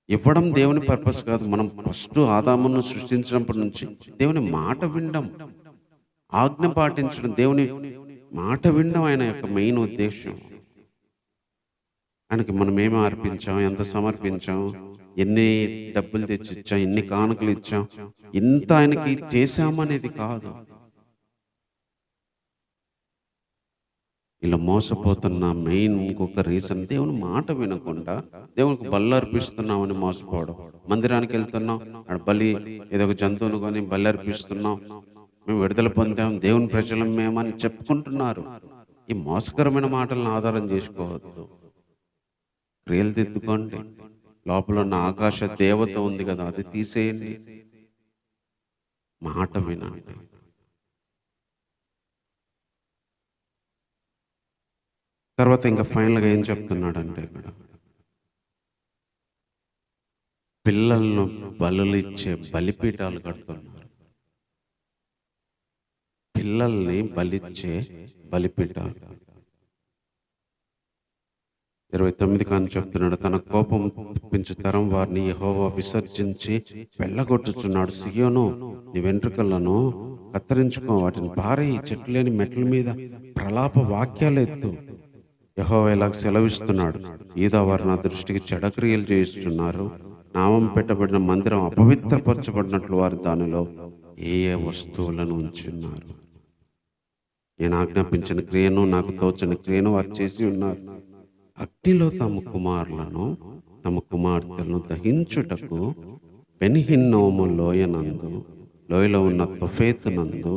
ఇవ్వడం దేవుని పర్పస్ కాదు. మనం ఫస్ట్ ఆదామును సృష్టించినప్పటి నుంచి దేవుని మాట వినడం, ఆజ్ఞ పాటించడం, దేవుని మాట వినడం ఆయన యొక్క మెయిన్ ఉద్దేశం. ఆయనకి మనం ఏమి అర్పించాం, ఎంత సమర్పించాం, ఎన్ని డబ్బులు తెచ్చి ఇచ్చాం, ఎన్ని కానుకలు ఇచ్చాం, ఇంత ఆయనకి చేశామనేది కాదు. ఇలా మోసపోతున్న మెయిన్ ఇంకొక రీజన్, దేవుని మాట వినకుండా దేవునికి బలి అర్పిస్తున్నామని మోసపోవడం. మందిరానికి వెళ్తున్నాం, అక్కడ బలి ఏదో ఒక జంతువును కొని బలి అర్పిస్తున్నాం, మేము విడుదల పొందాం, దేవుని ప్రజలం మేమని చెప్పుకుంటున్నారు. ఈ మోసకరమైన మాటలను ఆధారం చేసుకోవద్దు. క్రియలు దిద్దుకోండి. లోపల ఉన్న ఆకాశ దేవత ఉంది కదా, అది తీసేయండి, మాట వినండి. తర్వాత ఇంకా ఫైనల్గా ఏం చెప్తున్నాడంటే, ఇక్కడ పిల్లలను బలులు ఇచ్చే బలిపీఠాలు కడుతున్నారు. పిల్లల్ని బలిచ్చే బలిపీఠాలు. 29 కాని చెప్తున్నాడు, తన కోపం తెప్పించు తరం వారిని యెహోవా విసర్జించి వెళ్ళగొట్టుచున్నాడు. సియోను, నీ వెంట్రుకలను కత్తిరించుకో, వాటిని పారేయి, చెట్లు లేని మెట్ల మీద ప్రలాప వాక్యాలు ఎత్తు. యెహోవా ఇలా సెలవిస్తున్నాడు, ఈదా వారు నా దృష్టికి చెడక్రియలు చేయిస్తున్నారు. నామం పెట్టబడిన మందిరం అపవిత్రపరచబడినట్లు వారు దానిలో ఏ ఏ వస్తువులను ఉంచున్నారు. నేను ఆజ్ఞాపించిన క్రియను, నాకు తోచిన క్రియను వారు చేసి ఉన్నారు. అగ్నిలో తమ కుమారులను తమ కుమార్తెలను దహించుటకు బెన్హిన్నోము లోయలో ఉన్న తొఫేతు నందు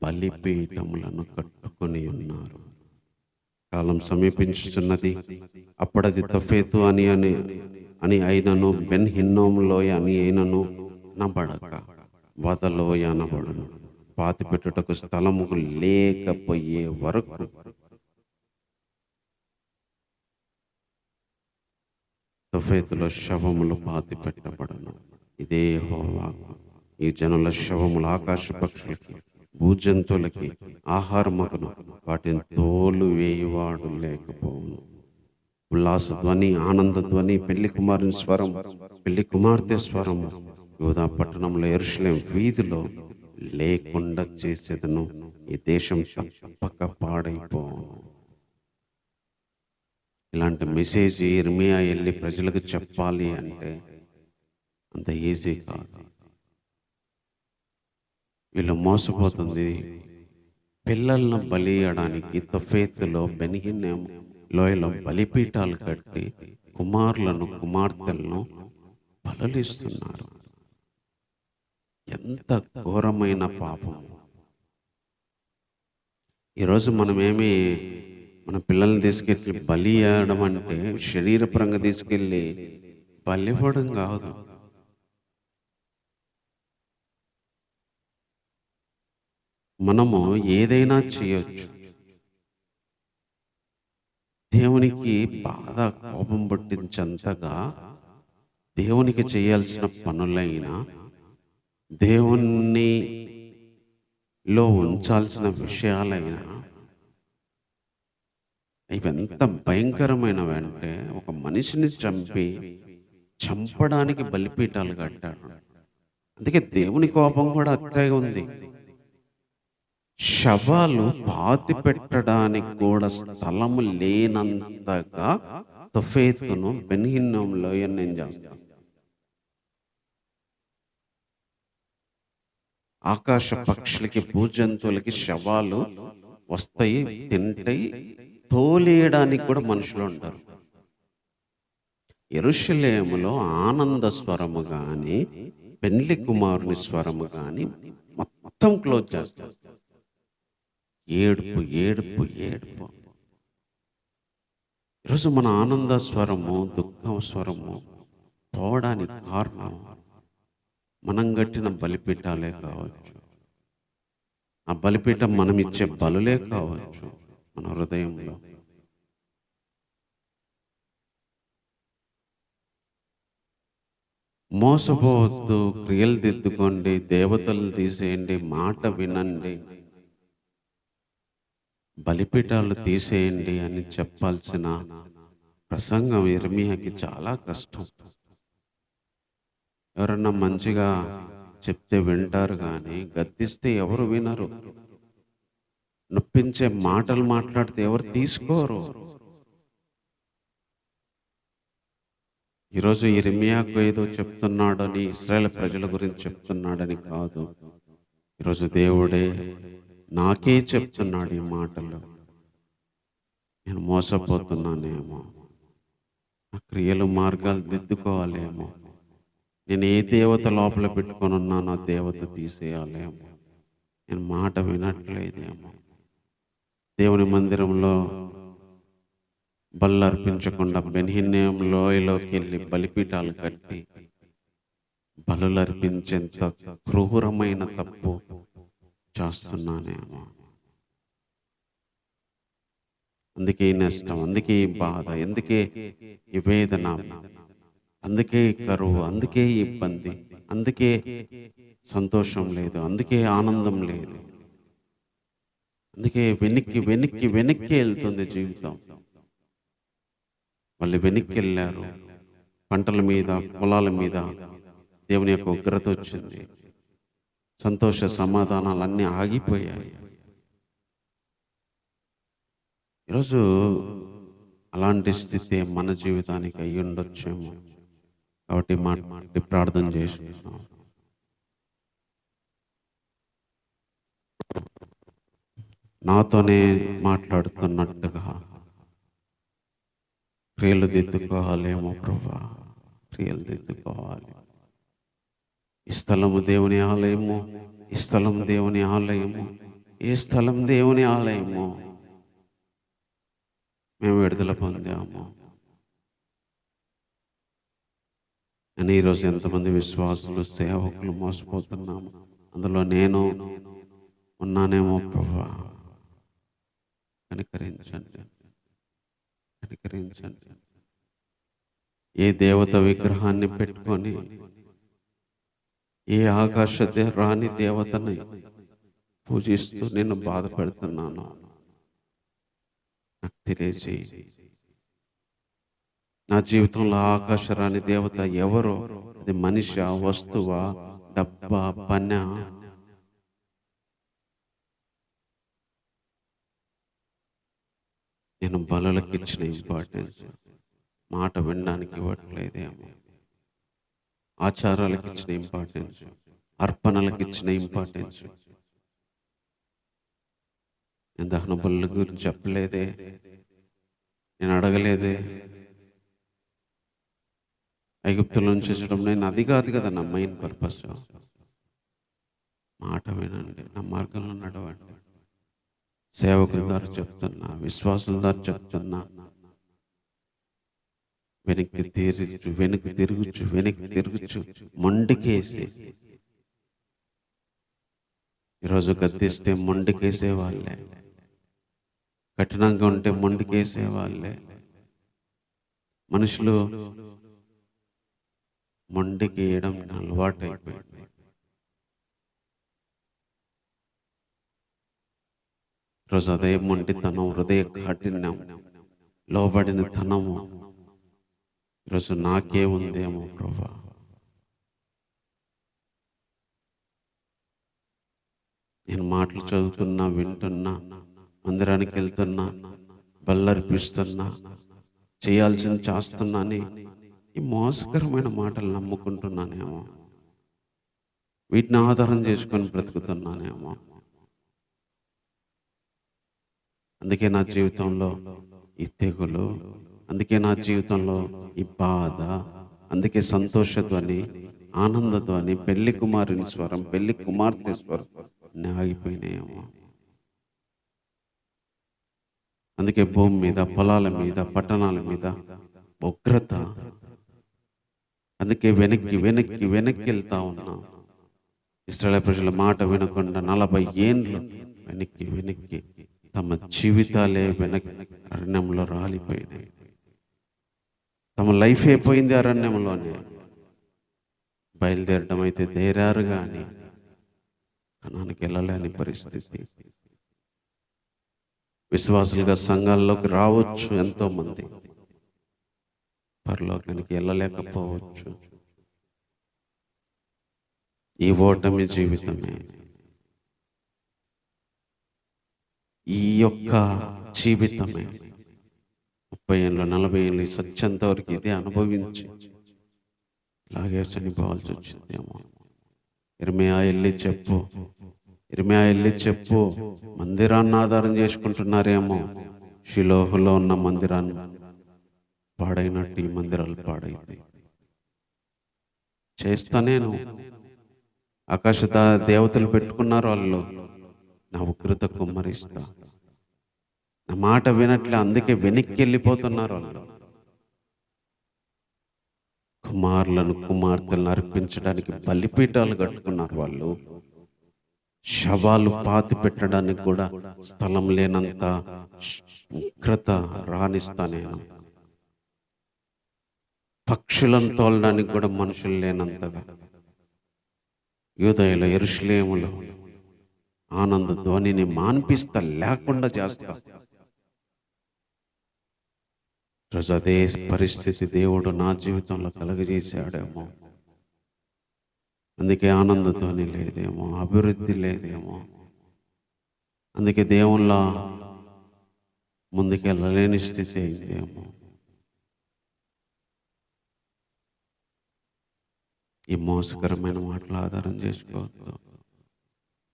బలిపీఠములను కట్టుకొని ఉన్నారు. కాలం సమీపించుచున్నది, అప్పుడది తొఫేతు అని అయినను, బెన్హిన్నోము లోయ అని అయినను అనబడక వదలోయ అనబడును. పాతి పెట్టుటకు స్థలము లేకపోయే వరకు తొఫేతులో శవములు పాతి పెట్టబడను. ఇదే యెహోవా. ఈ జనుల శవములు ఆకాశ పక్షులకి, భూజంతువులకి ఆహారమగును, వాటిని తోలు వేయువాడు లేకపోవును. ఉల్లాస ధ్వని, ఆనంద ధ్వని, పెళ్లి కుమారుని స్వరం, పెళ్లి కుమార్తె స్వరము యూదా పట్టణంలో, యెరూషలేము వీధిలో లేకుండా చేసేదను. ఈ దేశం తప్పక పాడైపోను. ఇలాంటి మెసేజ్ ఇర్మియా వెళ్ళి ప్రజలకు చెప్పాలి అంటే అంత ఈజీ కాదు. వీళ్ళు మోసపోతుంది. పిల్లలను బలి ఇవ్వడానికి తొఫేతులో బెన్హిన్నోము లోయలో బలిపీఠాలు కట్టి కుమారులను కుమార్తెలను బలులిస్తున్నారు. ఎంత ఘోరమైన పాపం. ఈరోజు మనమేమి మన పిల్లల్ని తీసుకెళ్ళి బలి ఇవ్వడం అంటే శరీరపరంగా తీసుకెళ్ళి బలి ఇవ్వడం కాదు. మనము ఏదైనా చేయొచ్చు. దేవునికి బాధ కోపం పుట్టించేంతగా దేవునికి చేయాల్సిన పనులైనా, దేవునిలో ఉంచాల్సిన విషయాలైనా ఇవెంత భయంకరమైనవంటే, ఒక మనిషిని చంపడానికి బలిపీఠాలు కట్టాడు. అందుకే దేవుని కోపం కూడా అట్టే ఉంది. శవాలు పాతి పెట్టడానికి కూడా స్థలము లేనంతగా తోఫెతును బెన్‌హిన్నోములో నేను చేస్తాను. ఆకాశ పక్షులకి, భూజంతువులకి శవాలు వస్తాయి, తింటాయి, తోలేయడానికి కూడా మనుషులు ఉంటారు. యెరూషలేములో ఆనంద స్వరము గాని, పెండ్లి కుమారుని స్వరము గాని మొత్తం క్లోజ్ చేస్తారు. ఏడుపు, ఏడుపు, ఏడుపు. ఈరోజు మన ఆనంద స్వరము, దుఃఖం స్వరము పోవడానికి కారణం మనం కట్టిన బలిపీఠాలే కావచ్చు, ఆ బలిపీఠం మనం ఇచ్చే బలులే కావచ్చు. మన హృదయంలో మోసపోవద్దు, క్రియలు దిద్దుకోండి, దేవతలు తీసేయండి, మాట వినండి, బలిపీఠాలు తీసేయండి అని చెప్పాల్సిన ప్రసంగం యిర్మీయాకి చాలా కష్టం. ఎవరన్నా మంచిగా చెప్తే వింటారు, కానీ గద్దిస్తే ఎవరు వినరు. నొప్పించే మాటలు మాట్లాడితే ఎవరు తీసుకోరు. ఈరోజు యిర్మీయాకు ఏదో చెప్తున్నాడని, ఇశ్రాయేలు ప్రజల గురించి చెప్తున్నాడని కాదు. ఈరోజు దేవుడే నాకే చెప్తున్నాడు ఈ మాటలు. నేను మోసపోతున్నానేమో, నా క్రియలు మార్గాలు దిద్దుకోవాలేమో, నేను ఏ దేవత లోపల పెట్టుకొని ఉన్నానో ఆ దేవత తీసేయాలేమో, నేను మాట వినట్లేదేమో, దేవుని మందిరంలో బలు అర్పించకుండా బెన్‌హిన్నోము లోయలోకి వెళ్ళి బలిపీఠాలు కట్టి బలులు అర్పించేంత క్రూరమైన తప్పు చేస్తున్నానేమో. అందుకే ఈ నష్టం, అందుకే ఈ బాధ, అందుకే ఈ వేదన, అందుకే ఈ కరువు, అందుకే ఈ ఇబ్బంది, అందుకే సంతోషం లేదు, అందుకే ఆనందం లేదు, అందుకే వెనక్కి వెనక్కి వెనక్కి వెళ్తుంది జీవితం. వాళ్ళు వెనక్కి వెళ్ళారు. పంటల మీద, పొలాల మీద దేవుని యొక్క ఉగ్రత వచ్చింది. సంతోష సమాధానాలన్నీ ఆగిపోయాయి. ఈరోజు అలాంటి స్థితి మన జీవితానికి అయ్యి ఉండొచ్చేమో. కాబట్టి మాటి ప్రార్థన చేసుకుంటున్నాం. నాతోనే మాట్లాడుతున్నట్టుగా క్రియలు దిద్దుకోవాలేమో ప్రభా, క్రియలు దిద్దుకోవాలి. ఈ స్థలము దేవుని ఆలయము, ఈ స్థలం దేవుని ఆలయము, ఈ స్థలం దేవుని ఆలయము. మేము విడుదల పొందాము అని ఈరోజు ఎంతమంది విశ్వాసులు, సేవకులు మోసపోతున్నాము. అందులో నేను ఉన్నానేమో ప్రభా, కనికరించండి, కనికరించండి. ఏ దేవత విగ్రహాన్ని పెట్టుకొని, ఏ ఆకాశ రాణి దేవతని పూజిస్తూ నేను బాధపడుతున్నాను నాకు తెలియజేయి. నా జీవితంలో ఆకాశ రాణి దేవత ఎవరో, అది మనిషి, వస్తువా, డబ్బా, పనా? నేను బలులకు ఇచ్చిన ఇంపార్టెన్స్ మాట వినడానికి ఇవ్వట్లేదేమో, ఆచారాలకు ఇచ్చిన ఇంపార్టెన్స్, అర్పణలకు ఇచ్చిన ఇంపార్టెన్స్. నేను దహన బలుల గురించి చెప్పలేదే, నేను అడగలేదే. ఐగుప్తుల నుంచి వచ్చడం నేను అది కాదు కదా నా మెయిన్ పర్పస్. మాట వినండి, నా మార్గంలో నడవండి. సేవకుల ద్వారా చెప్తున్నా, విశ్వాసుల ద్వారా చెప్తున్నా, వెనక్కి తిరుగుచు, వెనక్కి తిరుగుచు, వెనక్కి తిరుగుచు, మొండికేసి ఈరోజు గద్దిస్తే మొండికేసే వాళ్ళే, కఠినంగా ఉంటే మొండికేసే వాళ్ళే. మనుషులు మొండికి వేయడం అలవాటైపోయింది. ఈరోజు అదే మొండితనం, హృదయ కాఠిన్యం, లోబడిన తనము ఈరోజు నాకే ఉందేమో ప్రభా. నేను మాటలు చదువుతున్నా, వింటున్నా, మందిరానికి వెళ్తున్నా, బల్లర్పిస్తున్నా, చేయాల్సింది చేస్తున్నాని ఈ మోసకరమైన మాటలు నమ్ముకుంటున్నానేమో, వీటిని ఆధారం చేసుకొని బ్రతుకుతున్నానేమో. అందుకే నా జీవితంలో ఈ తెగులు, అందుకే నా జీవితంలో ఈ బాధ, అందుకే సంతోషధ్వని, ఆనందధ్వని, పెళ్లి కుమారుని స్వరం, పెళ్లి కుమార్తె స్వరం ఆగిపోయినాయేమో. అందుకే భూమి మీద, పొలాల మీద, పట్టణాల మీద ఉగ్రత. అందుకే వెనక్కి వెనక్కి వెనక్కి వెళ్తా ఉన్నాం. ఇశ్రాయేలు ప్రజల మాట వినకుండా 40 ఏండ్లు వెనక్కి వెనక్కి తమ జీవితాలే వెనక్కి అరణ్యంలో రాలిపోయినాయి. తమ లైఫ్ అయిపోయింది అరణ్యంలోనే. బయలుదేరడం అయితే దేరారు కానీ కనానికి వెళ్ళలేని పరిస్థితి. విశ్వాసులుగా సంఘాల్లోకి రావచ్చు ఎంతో మంది, పరలోకానికి వెళ్ళలేకపోవచ్చు. ఈ ఓటమి జీవితమే, ఈ యొక్క జీవితమే 30 ఏళ్ళు 40 ఏళ్ళు సత్యంత వరకు ఇదే అనుభవించి ఇలాగే చనిపోవాల్సి వచ్చిందేమో. ఇర్మియా వెళ్ళి చెప్పు, మందిరాన్ని ఆధారం చేసుకుంటున్నారేమో. షిలోహులో ఉన్న మందిరాన్ని పాడైనట్టు ఈ మందిరాలు పాడైతాయి. చేస్తా నేను. ఆకాశ దేవతలు పెట్టుకున్నారు వాళ్ళు, నా ఉగ్రత కుమ్మరిస్తా. నా మాట వినట్లే, అందుకే వెనక్కి వెళ్ళిపోతున్నారు వాళ్ళు. కుమారులను కుమార్తెలను అర్పించడానికి బలిపీఠాలు కట్టుకున్నారు వాళ్ళు. శవాలు పాతి పెట్టడానికి కూడా స్థలం లేనంత ఉగ్రత రానిస్తా నేను. పక్షులను తోలడానికి కూడా మనుషులు లేనంతగా యూదయలో, యెరూషలేములో ఆనంద ధ్వనిని మాన్పిస్తా, లేకుండా చేస్తా. రోజు అదే పరిస్థితి దేవుడు నా జీవితంలో కలుగజేశాడేమో. అందుకే ఆనంద ధ్వని లేదేమో, అభివృద్ధి లేదేమో. అందుకే దేవుళ్ళ ముందుకెళ్ళలేని స్థితి అయిందేమో. ఈ మోసకరమైన మాటలు ఆధారం చేసుకోవద్దు.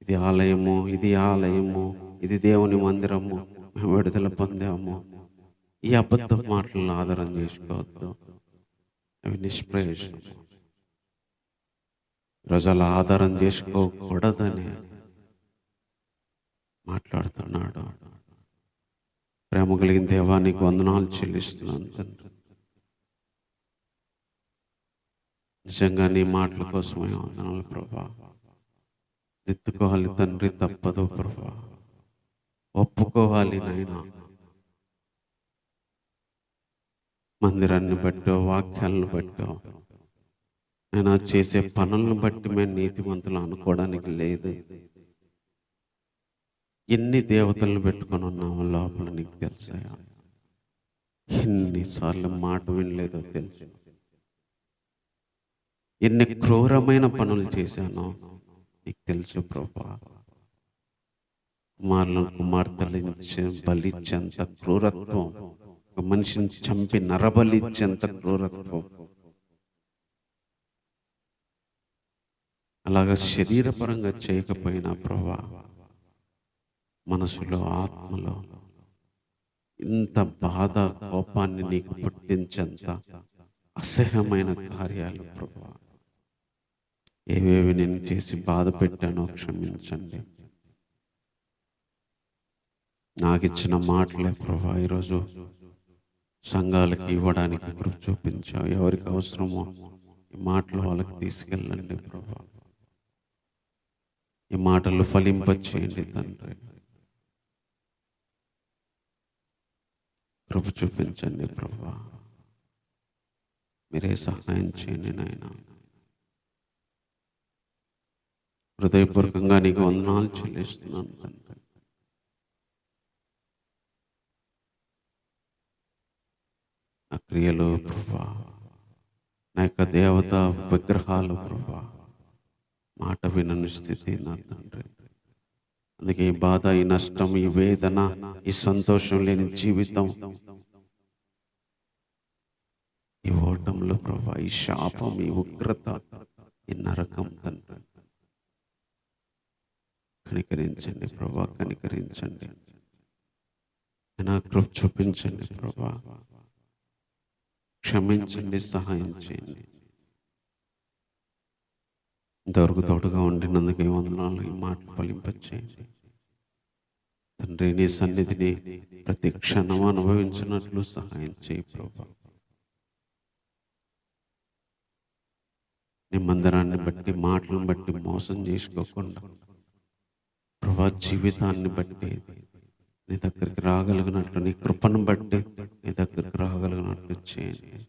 ఇది ఆలయము, ఇది దేవుని మందిరము, మేము విడుదల పొందాము. ఈ అబద్ధ మాటలను ఆధారం చేసుకోవద్దు. అవి నిష్ప్రయోజనం. ప్రజల ఆధారం చేసుకోకూడదని మాట్లాడుతున్నాడు. ప్రేమ కలిగిన దేవానికి వందనాలు చెల్లిస్తున్నాను తండ్రి. నిజంగా నీ మాటల కోసమే వందనాలు ప్రభా. దిద్దుకోవాలి తండ్రి, తప్పదు ప్రభా. ఒప్పుకోవాలి నాయనా. మందిరాన్ని బట్టో, వాక్యాలను బట్టో, నేను చేసే పనులను బట్టి మేము నీతిమంతులు అనుకోవడానికి లేదు. ఎన్ని దేవతలను పెట్టుకొని ఉన్నామో లోపల నీకు తెలుసాయా? ఎన్నిసార్లు మాట వినలేదో తెలుసు. ఎన్ని క్రూరమైన పనులు చేశానో నీకు తెలుసు ప్రభా. కుమారులను కుమార్తెలు బలిచ్చేంత క్రూరత్వం, ఒక మనిషిని చంపి నరబలిచ్చేంత క్రూరత్వం, అలాగా శరీరపరంగా చేయకపోయినా ప్రభా, మనసులో ఆత్మలో ఇంత బాధ, కోపాన్ని నీకు పుట్టించేంత అసహ్యమైన కార్యాలు ప్రభా, ఏవేవి నేను చేసి బాధ పెట్టానో క్షమించండి. నాకు ఇచ్చిన మాటలే ప్రభా ఈరోజు సంఘాలకి ఇవ్వడానికి కృప చూపించావు. ఎవరికి అవసరమో ఈ మాటలు వాళ్ళకి తీసుకెళ్ళండి ప్రభా. ఈ మాటలు ఫలింపచేయండి తండ్రి. కృప చూపించండి ప్రభువా. మీరే సహాయం చేయండి నాయన. హృదయపూర్వకంగా నీకు వందనాలు చెల్లిస్తున్నాను తండ్రి. నా క్రియలు ప్రభువా, నా యొక్క దేవత విగ్రహాలు ప్రభువా, మాట వినని స్థితి నా తండ్రి. అందుకే ఈ బాధ, ఈ నష్టం, ఈ వేదన, ఈ సంతోషం లేని జీవితం, ఈ ఓటంలో ప్రభువా, ఈ శాపం, ఈ ఉగ్రత, ఈ నరకం తండ్రి. కనికరించండి ప్రభువా, కనికరించండి. నా కృప చూపించండి ప్రభువా. క్షమించండి, సహాయం చేయండి. ఇంతవరకు తోడుగా ఉండినందుకు వందనాలు. ఈ మాటలు ఫలింపచేయండి తండ్రి. నీ సన్నిధిని ప్రతి క్షణం అనుభవించినట్లు సహాయం చేయి ప్రభువా. నీ మందిరాన్ని బట్టి, మాటలను బట్టి మోసం చేసుకోకుండా ప్రభువా, జీవితాన్ని బట్టి నీ దగ్గరికి రాగలిగినట్లు, నీ కృపను బట్టి నీ దగ్గరికి రాగలిగినట్లు చేయండి.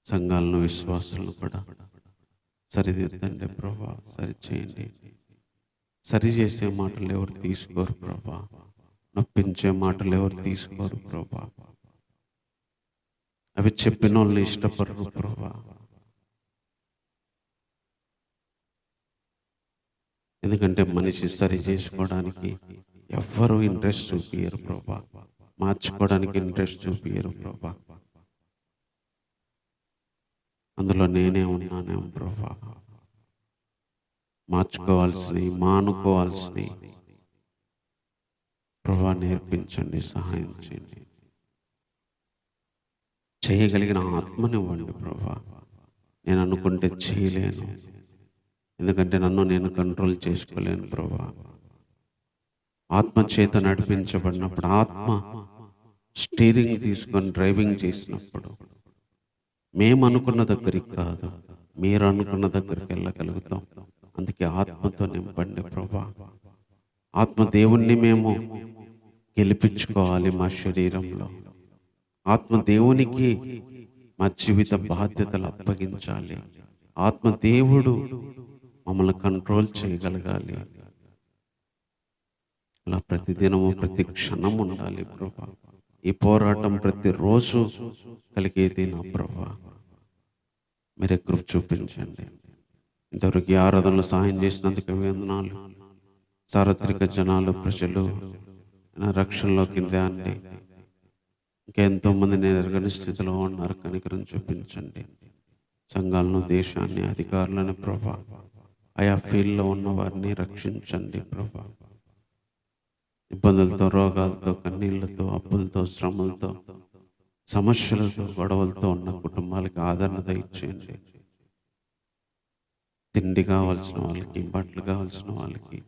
సంఘాలను, విశ్వాసాలను కూడా సరిదిద్దండి ప్రభా, సరిచేయండి. సరిచేసే మాటలు ఎవరు తీసుకోరు ప్రభా, నొప్పించే మాటలు ఎవరు తీసుకోరు ప్రభా. అవి చెప్పిన వాళ్ళని ఇష్టపడరు ప్రభా. ఎందుకంటే మనిషి సరి చేసుకోవడానికి ఎవ్వరూ ఇంట్రెస్ట్ చూపియరు ప్రభా, మార్చుకోవడానికి ఇంట్రెస్ట్ చూపియరు ప్రభా. అందులో నేనే ఉన్నానేమో ప్రభా. మార్చుకోవాల్సినవి, మానుకోవాల్సినవి ప్రభా నేర్పించండి, సహాయం చేయండి. చేయగలిగిన ఆత్మనివ్వండి ప్రభా. నేను అనుకుంటే చేయలేను, ఎందుకంటే నన్ను నేను కంట్రోల్ చేసుకోలేను ప్రభా. ఆత్మ చేత నడిపించబడినప్పుడు, ఆత్మ స్టీరింగ్ తీసుకొని డ్రైవింగ్ చేసినప్పుడు మేము అనుకున్న దగ్గరికి కాదు, మీరు అనుకున్న దగ్గరికి వెళ్ళగలుగుతాం. అందుకే ఆత్మతో నింపండి ప్రభా. ఆత్మ దేవుణ్ణి మేము గెలిపించుకోవాలి మా శరీరంలో. ఆత్మ దేవునికి మా జీవిత బాధ్యతలు అప్పగించాలి. ఆత్మ దేవుడు మమ్మల్ని కంట్రోల్ చేయగలగాలి. అలా ప్రతిదినము, ప్రతి క్షణం ఉండాలి ప్రభా. ఈ పోరాటం ప్రతిరోజు కలిగేది నా ప్రభా. మీరే కృప చూపించండి. ఇంతవరకు ఈ ఆరాధనలో సహాయం చేసినందుకు వందనాలు. సార్వత్రిక జనాలు, ప్రజలు నా రక్షణలోకి దాన్ని ఇంకెంతో మంది నేను ఎరగని స్థితిలో ఉన్నారు. కనికరం చూపించండి. సంఘాలను, దేశాన్ని, అధికారులను ప్రభా, ఆయా ఫీల్డ్లో ఉన్న వారిని రక్షించండి ప్రభా. ఇబ్బందులతో, రోగాలతో, కన్నీళ్లతో, అప్పులతో, శ్రమలతో, సమస్యలతో, గొడవలతో ఉన్న కుటుంబాలకి ఆదరణ దయచేయండి. తిండి కావాల్సిన వాళ్ళకి, బట్టలు కావాల్సిన వాళ్ళకి,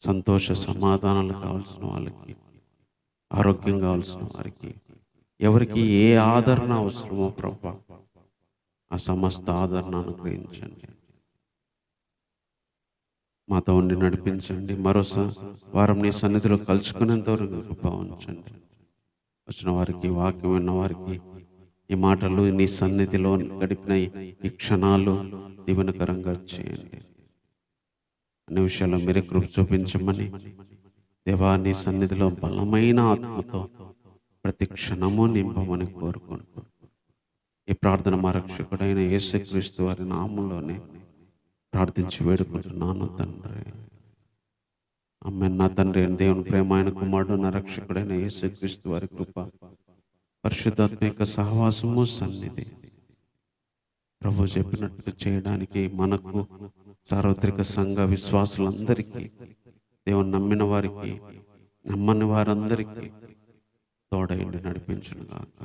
సంతోష సమాధానాలు కావాల్సిన వాళ్ళకి, ఆరోగ్యం కావాల్సిన వారికి, ఎవరికి ఏ ఆదరణ అవసరమో ప్రభా, ఆ సమస్త ఆదరణ అనుగ్రహించండి. మాతో ఉండి నడిపించండి. మరోసారి వారం నీ సన్నిధిలో కలుసుకునేంత వరకు కృప ఉంచండి. వచ్చిన వారికి, వాక్యం విన్న వారికి, ఈ మాటలు నీ సన్నిధిలో గడిపిన ఈ క్షణాలు దీవెనకరంగా చేయండి. అన్ని విషయాల్లో మీరే కృప చూపించమని దేవా, నీ సన్నిధిలో బలమైన ఆత్మతో ప్రతి క్షణము నింపమని కోరుకుంటూ ఈ ప్రార్థన మా రక్షకుడైన యేసుక్రీస్తు వారి నామంలోనే ప్రార్థించి వేడుకుంటున్నాను తండ్రి. ఆమేన్. నా తండ్రి అయిన దేవుని ప్రేమ, ఆయన కుమారుడు నా రక్షకుడైన యేసుక్రీస్తు వారి కృప, పరిశుద్ధాత్మ యొక్క సహవాసము, సన్నిధి ప్రభు చెప్పినట్టు చేయడానికి మనకు, సార్వత్రిక సంఘ విశ్వాసులందరికీ, దేవుని నమ్మిన వారికి, నమ్మని వారందరికీ తోడైండి నడిపించును గాక.